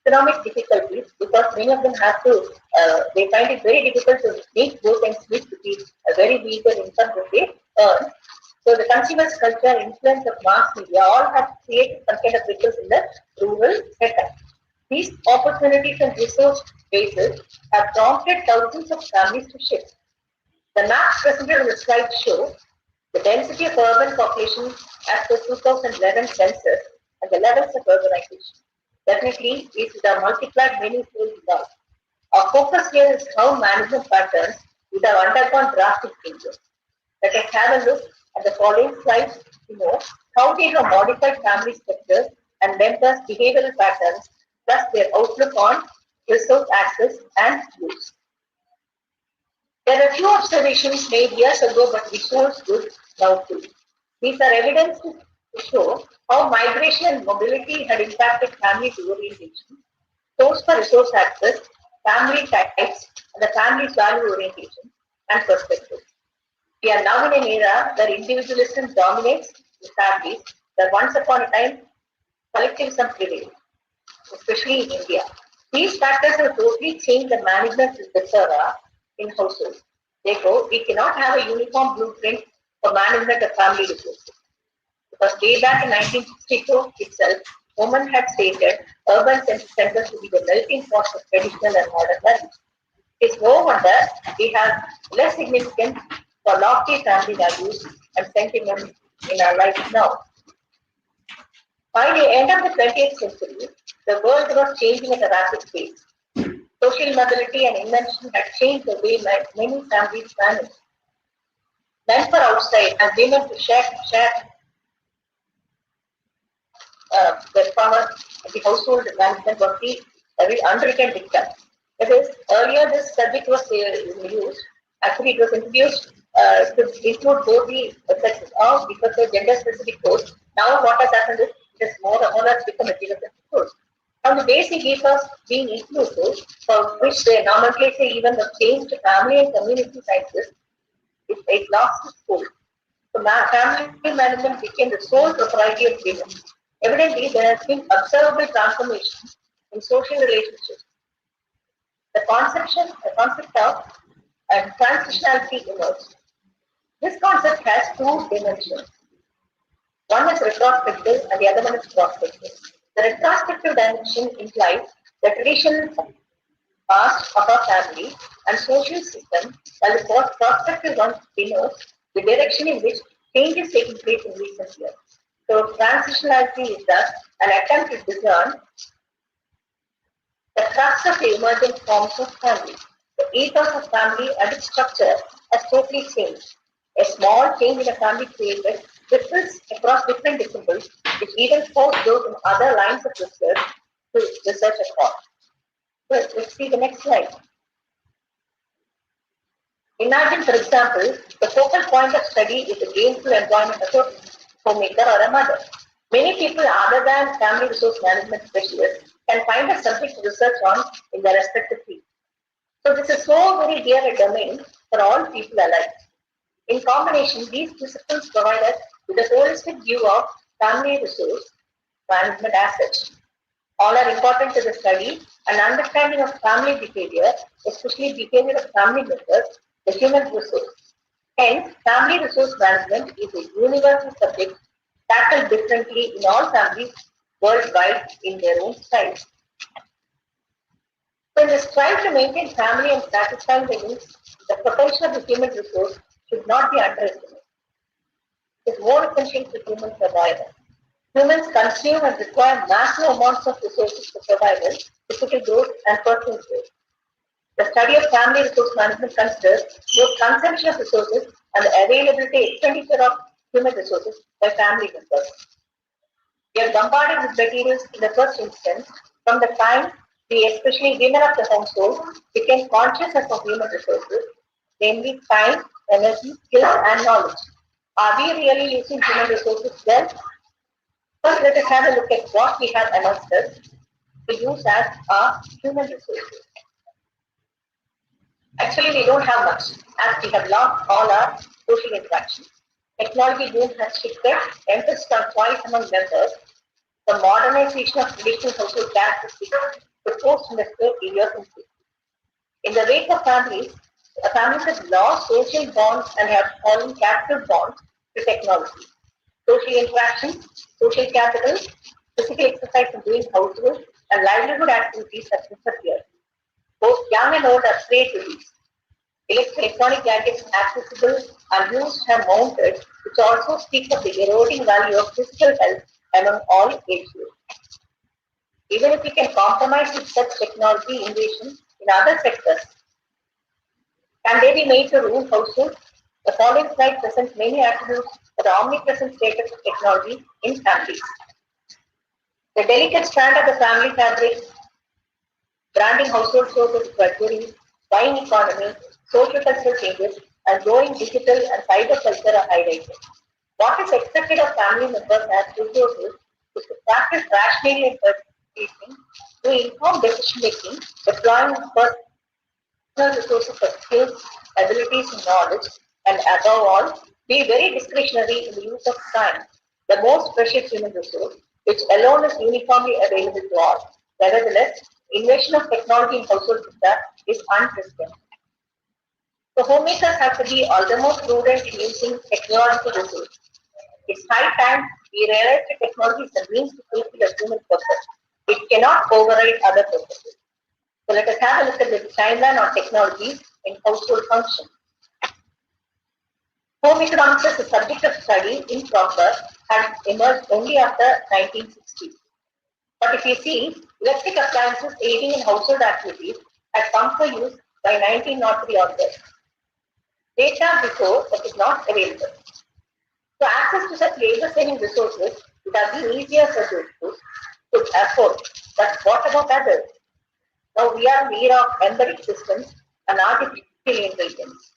economic difficulties, because many of them have to, they find it very difficult to make both ends meet to be a very meager income that they earn. So the consumers' culture, influence of mass media, all have created some kind of ripples in the rural setup. These opportunities and resource bases have prompted thousands of families to shift. The maps presented on the slide show the density of urban population as per 2011 census and the levels of urbanization. Definitely, these are multiplied many fold now. Our focus here is how management patterns would have undergone drastic changes. Let us have a look at the following slides to know how they have modified family structures and members' behavioral patterns, plus their outlook on resource access and use. There are few observations made years ago but which holds good now too. These are evidence to show how migration and mobility had impacted family orientation, source for resource access, family types, and the family's value orientation and perspective. We are now in an era where individualism dominates the families, where once upon a time collectivism prevailed, especially in India. These factors have totally changed the management etc. in households. Therefore, we cannot have a uniform blueprint for management of family resources. Because way back in 1964 itself, women had stated urban centers to be the melting pot of traditional and modern values. It's no wonder we have less significance for lofty family values and sentiments in our lives now. By the end of the 20th century, the world was changing at a rapid pace. Social mobility and invention had changed the way many families manage. Men for outside and women to share the power of the household management was the unwritten dictum. That is, earlier this subject was used, actually it was introduced to include both the sexes or because of gender specific codes. Now what has happened is it has more or less become a gender specific code. Now the basic ethos being inclusive, for which the nomenclature even the changed family and community sciences, it lost its hold. So family management became the sole propriety of women. Evidently, there has been observable transformation in social relationships. The concept of transitionality emerged. This concept has two dimensions. One is retrospective and the other one is prospective. The retrospective dimension implies the traditional past of our family and social system, while the prospective one denotes the direction in which change is taking place in recent years. So transitionality is thus an attempt to discern the crux of the emergent forms of family. The ethos of family and its structure has totally changed. A small change in a family created ripples across different disciplines, which even forced those in other lines of research to research upon. So let's see the next slide. Imagine, for example, the focal point of study is the gainful employment of a homemaker or a mother. Many people other than family resource management specialists can find a subject to research on in their respective field. So this is so very dear a domain for all people alike. In combination, these disciplines provide us with a holistic view of family resource management as such. All are important to the study and understanding of family behavior, especially behavior of family members, the human resource. Hence, family resource management is a universal subject tackled differently in all families worldwide in their own styles. So in the strive to maintain family and satisfy the needs, the potential of the human resource should not be underestimated. It is more essential for human survival. Humans consume and require massive amounts of resources for survival, physical growth, and personal growth. The study of family resource management considers both consumption of resources and the availability expenditure of human resources by family members. We are bombarded with materials in the first instance from the time we, especially women of the household, became conscious of human resources, namely time, energy, skills, and knowledge. Are we really using human resources well? First, let us have a look at what we have amongst us to use as our human resources. Actually, we don't have much, as we have lost all our social interactions. Technology boom has shifted emphasis on choice among members, the modernization of traditional household characteristics to post-industrial idiosyncrasy. In the wake of families have lost social bonds and have fallen captive bonds to technology. Social interactions, social capital, physical exercise and doing household and livelihood activities have disappeared. Both young and old are prey to these. Electronic gadgets accessible and used have mounted, which also speaks of the eroding value of physical health among all age groups. Even if we can compromise with such technology innovation in other sectors, can they be made to rule households? The following slide presents many attributes of the omnipresent status of technology in families. The delicate strand of the family fabric, branding household sources for tourism, buying economy, social cultural changes, and growing digital and cyber culture are highlighted. What is expected of family members as resources is to practice rationally and participating to inform decision making, deploying personal resources for skills, abilities, and knowledge, and above all, be very discretionary in the use of time, the most precious human resource, which alone is uniformly available to all. Nevertheless, invasion of technology in household sector is unprecedented. So homemakers have to be all the more prudent in using technological resources. It's high time we realize that technology is a means to fulfill a human purpose. It cannot override other purposes. So let us have a look at the timeline of technology in household function. Home economics as a subject of study in proper had emerged only after 1960. But if you see, electric appliances aiding in household activities had come for use by 1903 onwards. Data before that is not available. So access to such labor-saving resources would have been easier for those who could afford. But what about others? Now we are in the era of embedded systems and artificial intelligence.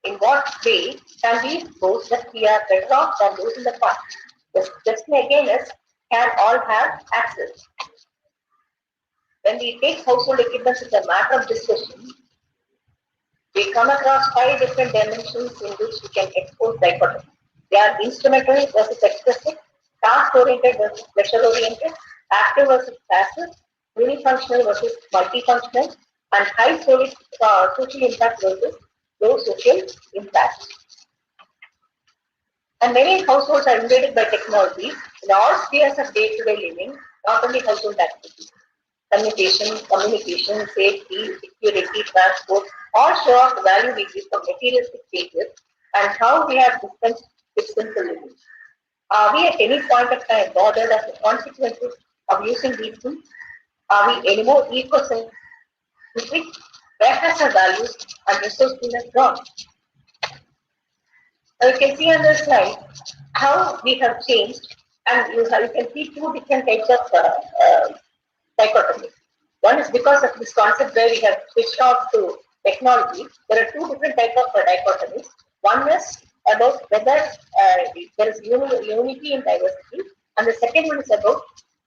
In what way can we boast that we are better off than those in the past? The question again is, can all have access? When we take household equipment as a matter of discussion, we come across 5 different dimensions in which we can expose dichotomy. They are instrumental versus expressive, task-oriented versus pleasure-oriented, active versus passive, unifunctional versus multifunctional, and high social impact versus low social impact. And many households are invaded by technology in all spheres of day-to-day living, not only household activities. Communication, safety, security, transport, all show off the value we give from materialistic stages and how we have dispensed with simple living. Are we at any point of time bothered of the consequences of using these things? Are we any more eco-centric? Where has our values and resourcefulness gone? Now you can see on the slide how we have changed, and you can see 2 different types of dichotomy. One is because of this concept where we have switched off to technology. There are 2 different types of dichotomies. One is about whether there is unity in diversity, and the second one is about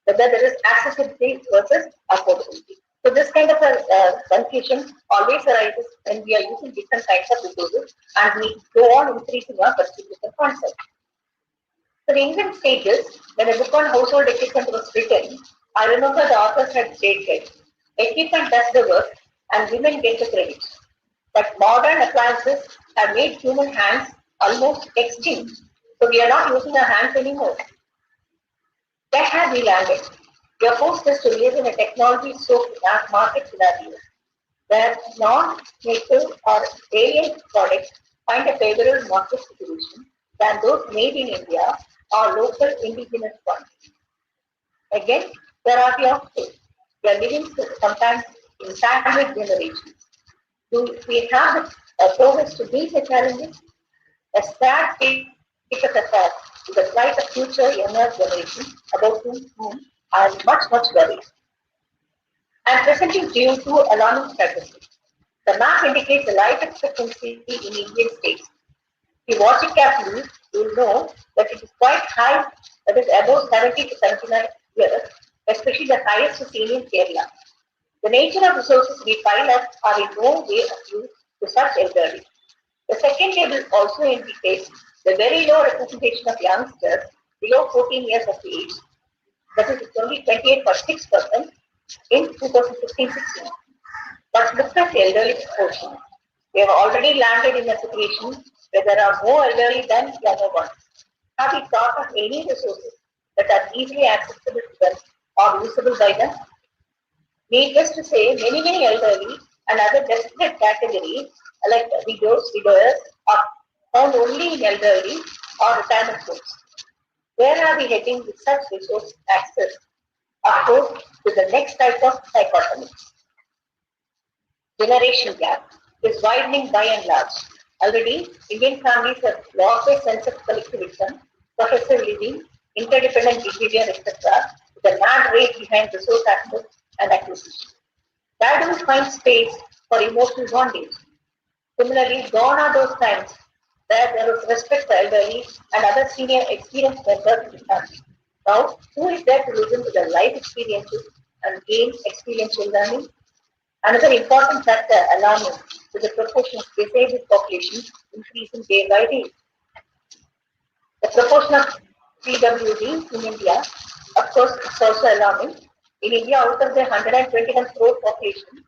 whether there is accessibility versus affordability. So this kind of a confusion always arises when we are using different types of resources and we go on increasing our perception concept. So the initial stages, when a book on household equipment was written, I remember the authors had stated, equipment does the work and women get the credit. But modern appliances have made human hands almost extinct. So we are not using our hands anymore. Where have we landed? We are forced to live in a technology-soaked market scenario where non-native or alien products find a favorable market situation than those made in India or local indigenous ones. Again, there are the options. We are living sometimes in sandwich generations. Do we have the progress to meet the challenges? A sad state of affairs is the plight of future younger generations about whom I am much worried. I am presenting to you 2 alarming statistics. The map indicates the life expectancy in Indian states. If you watch it carefully, you will know that it is quite high, that is above 70 to 79 years, especially the highest is seen in Kerala. The nature of resources we pile up are in no way of use to such elderly. The second table also indicates the very low representation of youngsters below 14 years of age, that is, it's only 28.6% in 2015-16. But look at the elderly proportion. We have already landed in a situation where there are more elderly than younger ones. Have we thought of any resources that are easily accessible to them or usable by them? Needless to say, many elderly and other desperate categories like widowers are found only in elderly or retirement homes. Where are we heading with such resource access? Of course, to the next type of dichotomy. Generation gap is widening by and large. Already, Indian families have lost a sense of collectivism, cohesive living, interdependent behavior, etc., with a mad race behind resource access and acquisition. Where do we find space for emotional bondage? Similarly, gone are those times where there was respect for elderly and other senior experienced members of the family. Now, who is there to listen to their life experiences and gain experiential learning? Another important factor alarming is the proportion of disabled population increasing day by day. The proportion of PWD in India, of course, is also alarming. In India, out of the 121 crore population,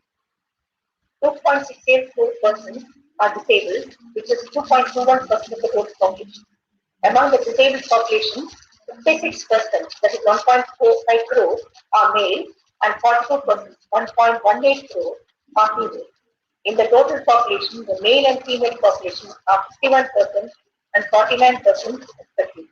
2.68 crore persons are disabled, which is 2.21% of the total population. Among the disabled population, 56%, that is 1.45 crore, are male and 44%, 1.18 crore, are female. In the total population, the male and female population are 51% and 49% respectively.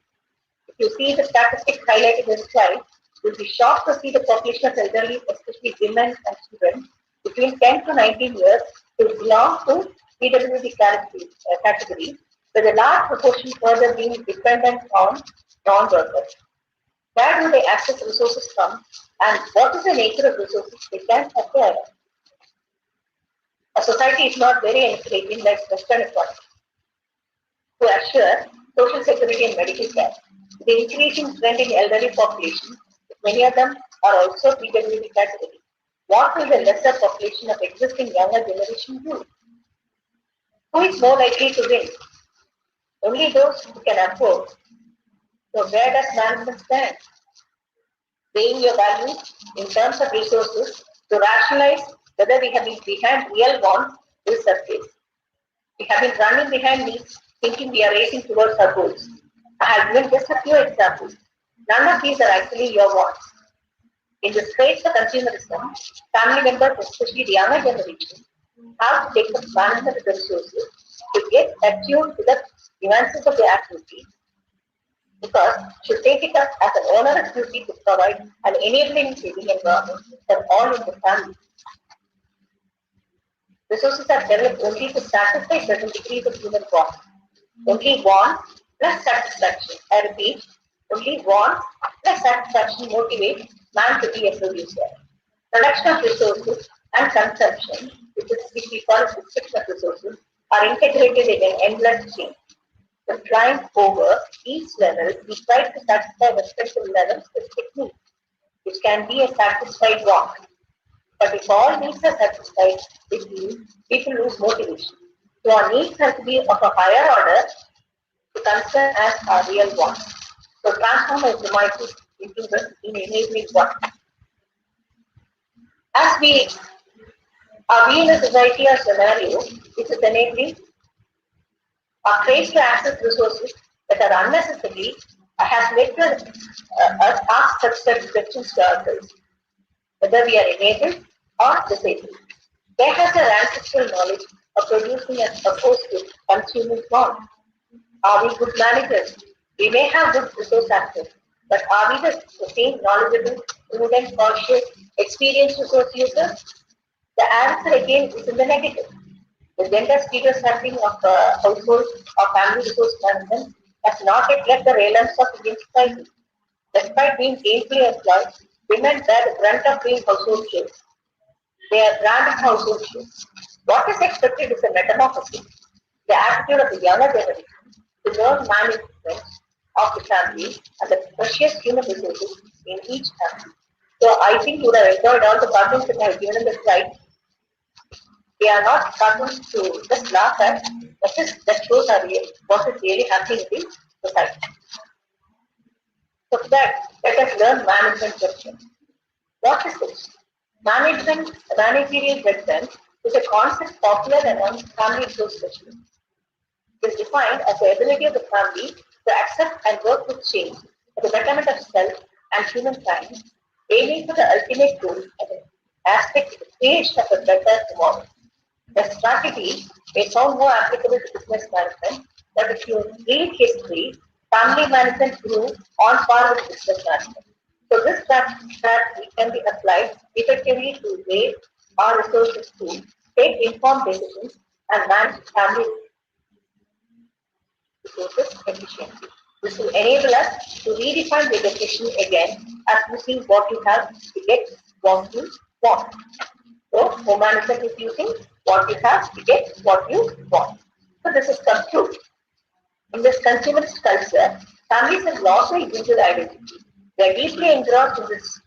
If you see the statistics highlighted in the slide, you'll be shocked to see the population of elderly, especially women and children, between 10 to 19 years to belong to PWD category, with a large proportion further being dependent on non-workers. Where do they access resources from, and what is the nature of resources they can acquire? A society is not very encouraging like Western economy to assure social security and medical care. The increasing trend in elderly population, many of them are also PWD category. What will the lesser population of existing younger generation do? Who is more likely to win? Only those who can afford. So where does management stand? Weighing your values in terms of resources to rationalize whether we have been behind real wants will surface. We have been running behind needs, thinking we are racing towards our goals. I have given just a few examples. None of these are actually your wants. In this phase of consumerism, family members, especially the younger generation, have to take the management of the resources to get attuned to the nuances of the activity because should take it up as an onerous duty to provide an enabling saving environment for all in the family. Resources are developed only to satisfy certain degrees of human want. Only want plus satisfaction. I repeat, only want plus satisfaction motivates man to be a producer. Production of resources and consumption, which we call destruction of resources, are integrated in an endless chain. To climb over each level, we try to satisfy respective levels with technique, which can be a satisfied want. But if all needs are satisfied, it means people lose motivation. So our needs have to be of a higher order to consider as our real wants. So transform our devices into the enabling one. As we are we in a society or scenario which is enabling our craze to access resources that are unnecessary has led to us ask such questions to ourselves, whether we are enabled or disabled. They have their ancestral knowledge of producing as opposed to consuming want. Are we good managers? We may have good resource access, but are we the same knowledgeable, prudent, cautious, experienced resource users? The answer again is in the negative. The gender stereotyping of household or family resource management has not yet left the realms of Indian society. Despite being gainfully employed, women bear the brunt of doing household chores. They are brand of household chores. What is expected is a metamorphosis, the attitude of the younger generation to learn management of the family and the precious human resources in each family. So I think you would have enjoyed all the cartoons that I have given in the slide. They are not cartoons to just laugh at, but just that shows are real, what is really happening in the society. So for that, let us learn management judgment. What is this? Managerial judgment is a concept popular among family resource specialists. It is defined as the ability of the family to accept and work with change for the betterment of self and humankind, aiming for the ultimate goal of an aspect of the creation of a better tomorrow. The strategy may sound more applicable to business management, but if you read history, family management grew on par with business management. So this strategy can be applied effectively to weigh our resources to take informed decisions and manage family resources efficiently. This will enable us to redefine the definition again as using what you have to get what you want. So home management is using what you have to get what you want. So this is conclude. In this consumerist culture, families have lost their individual identity. They are deeply engrossed in this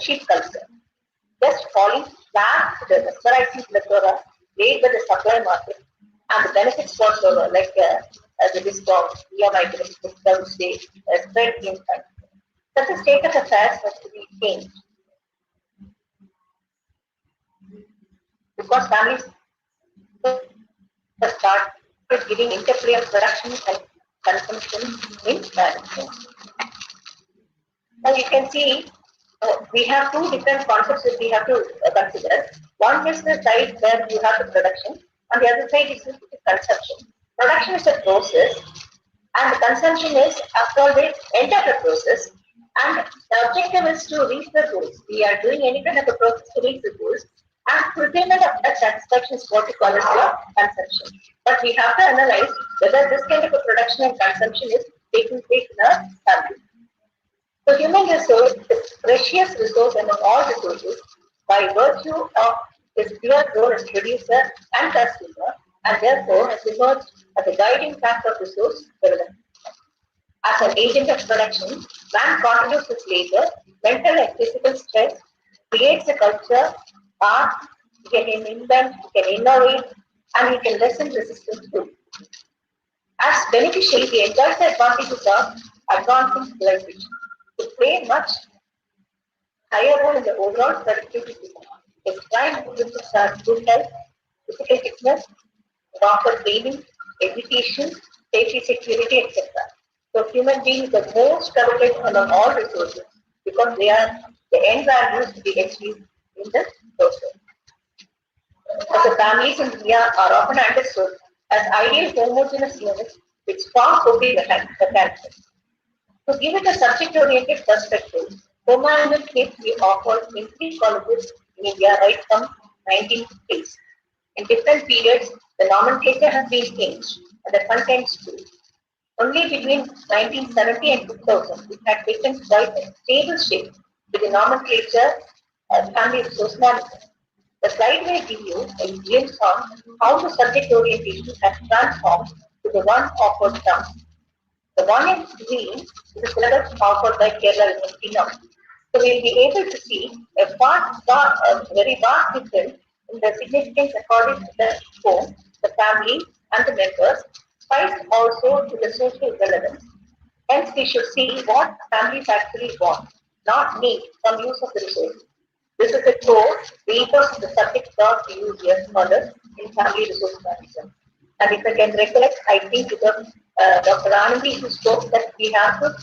sheep culture, just falling flat to the mesmerizing plethora laid by the supply market and the benefits whatsoever, like the discounts, EMI discounts, they spread in time. Such a state of affairs has to be changed because families start giving interplay of production and consumption in management. Now you can see we have two different concepts that we have to consider. One is the side where you have the production, and the other side is the consumption. Production is a process, and the consumption is after all the end of the process. And the objective is to reach the goals. We are doing any kind of a process to reach the goals, And fulfillment of that satisfaction is what we call as the consumption. But we have to analyze whether this kind of a production and consumption is taking place in a family. So human resource is precious resource among all resources by virtue of its clear role as producer and consumer, and therefore has emerged as a guiding factor of resource development. As an agent of production, man contributes his labor, mental and physical stress, creates a culture, art, he can invent, he can innovate, and he can lessen resistance too. As beneficiary, he enjoys the advantages of advancing civilization. To play much higher role in the overall productivity system. Its prime benefits are good health, physical fitness, proper training, education, safety, security, etc. So human being is the most coveted among all resources because they are the end values to be achieved in the process. So the families in India are often understood as ideal homogeneous units with strong coping mechanisms. To give it a subject-oriented perspective, co-management can be offered in three colleges in India right from 1950s. In different periods, the nomenclature has been changed and the contents too. Only between 1970 and 2000, it had taken quite a stable shape with the nomenclature as family resource management. The slide will give you a glimpse on how the subject orientation has transformed to the one offered now. The one in green is the syllabus offered by Kerala University now. So we'll be able to see a very vast difference in the significance according to the home, the family, and the members, spiced also to the social relevance. Hence, we should see what families actually want, not need some use of the resources. This is the core, the ethos of the subject that we use here further in family resource management. And if I can recollect, I think it was Dr. Anandi who spoke that we have to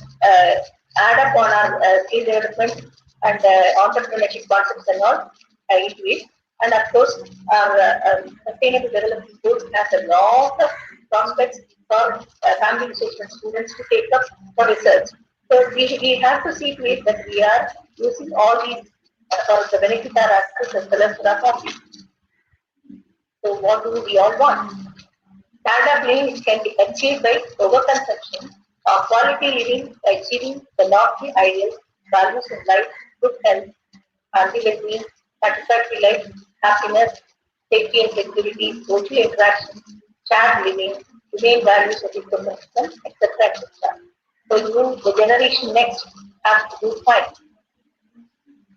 add up on our skill development and entrepreneurship concepts and all into it. And of course, our sustainable development goals has a lot of prospects for family resource students to take up for research. So we have to see to it that we are using all these for the benefit our access as well as for our family. So what do we all want? Standard living can be achieved by overconsumption or quality living by achieving the lofty ideals, values in life, good health, family well-being, satisfactory life, happiness, safety and security, social interaction, shared living, humane values of ecosystem, etc. etc. So you, the generation next, have to do fine.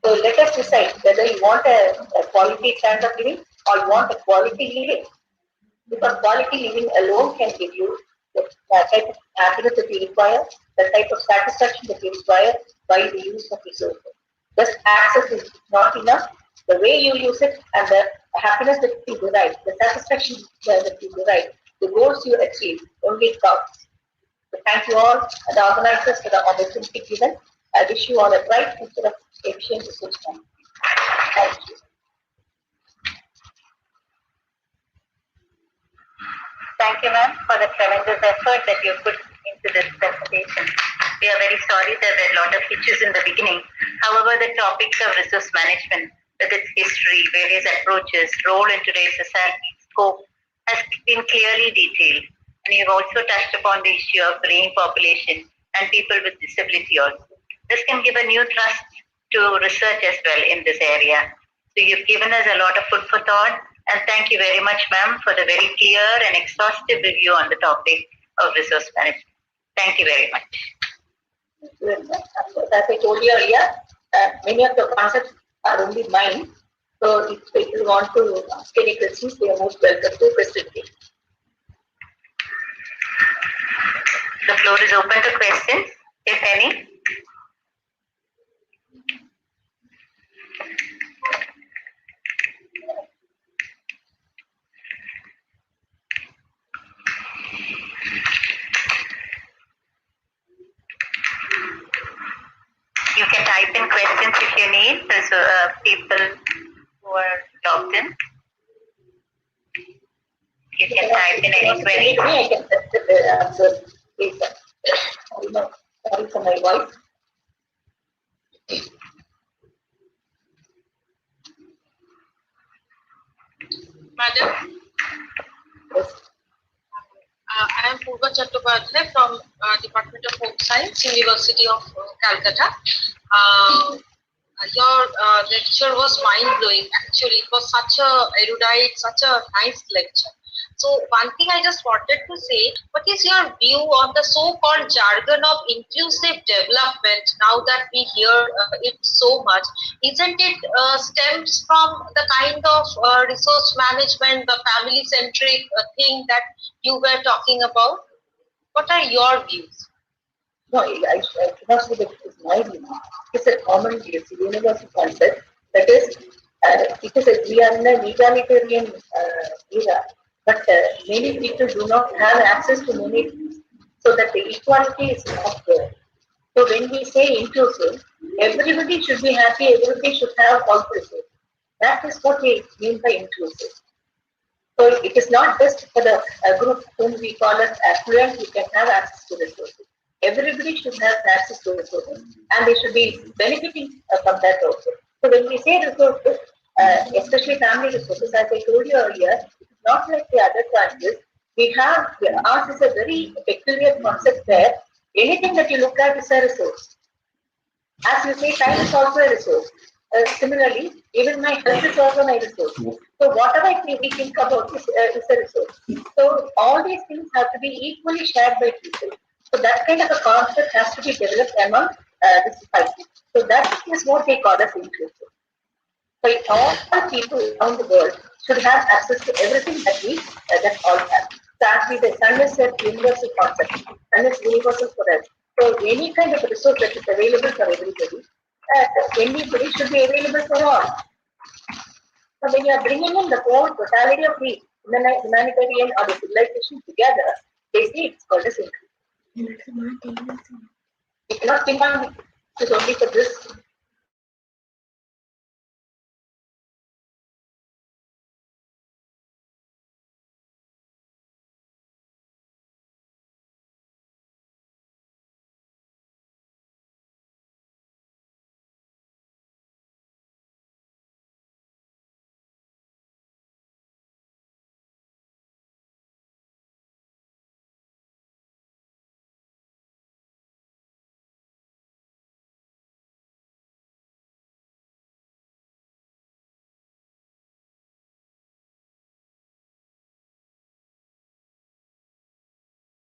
So let us decide whether you want a quality standard of living or you want a quality living. Because quality living alone can give you the type of happiness that you require, the type of satisfaction that you require by the use of resources. Just access is not enough. The way you use it and the happiness that you derive, the satisfaction that you derive, the goals you achieve only counts. So thank you all and the organizers for the opportunity given. I wish you all a bright future of efficient resource management. Thank you. Thank you, ma'am, for the tremendous effort that you put into this presentation. We are very sorry there were a lot of hitches in the beginning. However, the topics of resource management, with its history, various approaches, role in today's society, scope, has been clearly detailed. And you've also touched upon the issue of graying population and people with disability also. This can give a new trust to research as well in this area. So you've given us a lot of food for thought. And thank you very much, ma'am, for the very clear and exhaustive review on the topic of resource management. Thank you very much. As I told you earlier, many of the concepts are only mine. So if people want to ask any questions, they are most welcome to question me. The floor is open to questions, if any. You can type in questions if you need. There's people who are logged in. You can type in any query. I can answer. Please. Sorry for my voice. Madam, Yes. I am Purva Chattopadhyay from Department of Home Science, University of Calcutta. Your lecture was mind-blowing. Actually, it was such a erudite, such a nice lecture. So one thing I just wanted to say, what is your view on the so-called jargon of inclusive development now that we hear it so much? Isn't it stems from the kind of resource management, the family-centric thing that you were talking about? What are your views? No, I cannot say that it is my view. It's a common view, it's a universal concept. That is, because we are in a egalitarian era, but many people do not have access to many things, so that the equality is not there. So when we say inclusive, everybody should be happy, everybody should have all resources. That is what we mean by inclusive. So it is not just for the group whom we call as affluent, who can have access to resources. Everybody should have access to resources and they should be benefiting from that also. So when we say resources, especially family resources, as I told you earlier, it's not like the other countries. We have, ours is a very peculiar concept where anything that you look at is a resource. As you say, time is also a resource. Similarly, even my health is also my resource. So whatever we think about is a resource. So all these things have to be equally shared by people. So that kind of a concept has to be developed among the society. So that is what they call as inclusive. So all people around the world should have access to everything that all have. So actually the sun is a universal concept and it's universal for us. So any kind of resource that is available for everybody, anybody should be available for all. So when you are bringing in the whole totality of the humanitarian or the civilization together, they say it's called as inclusive. You cannot think on it is only for this.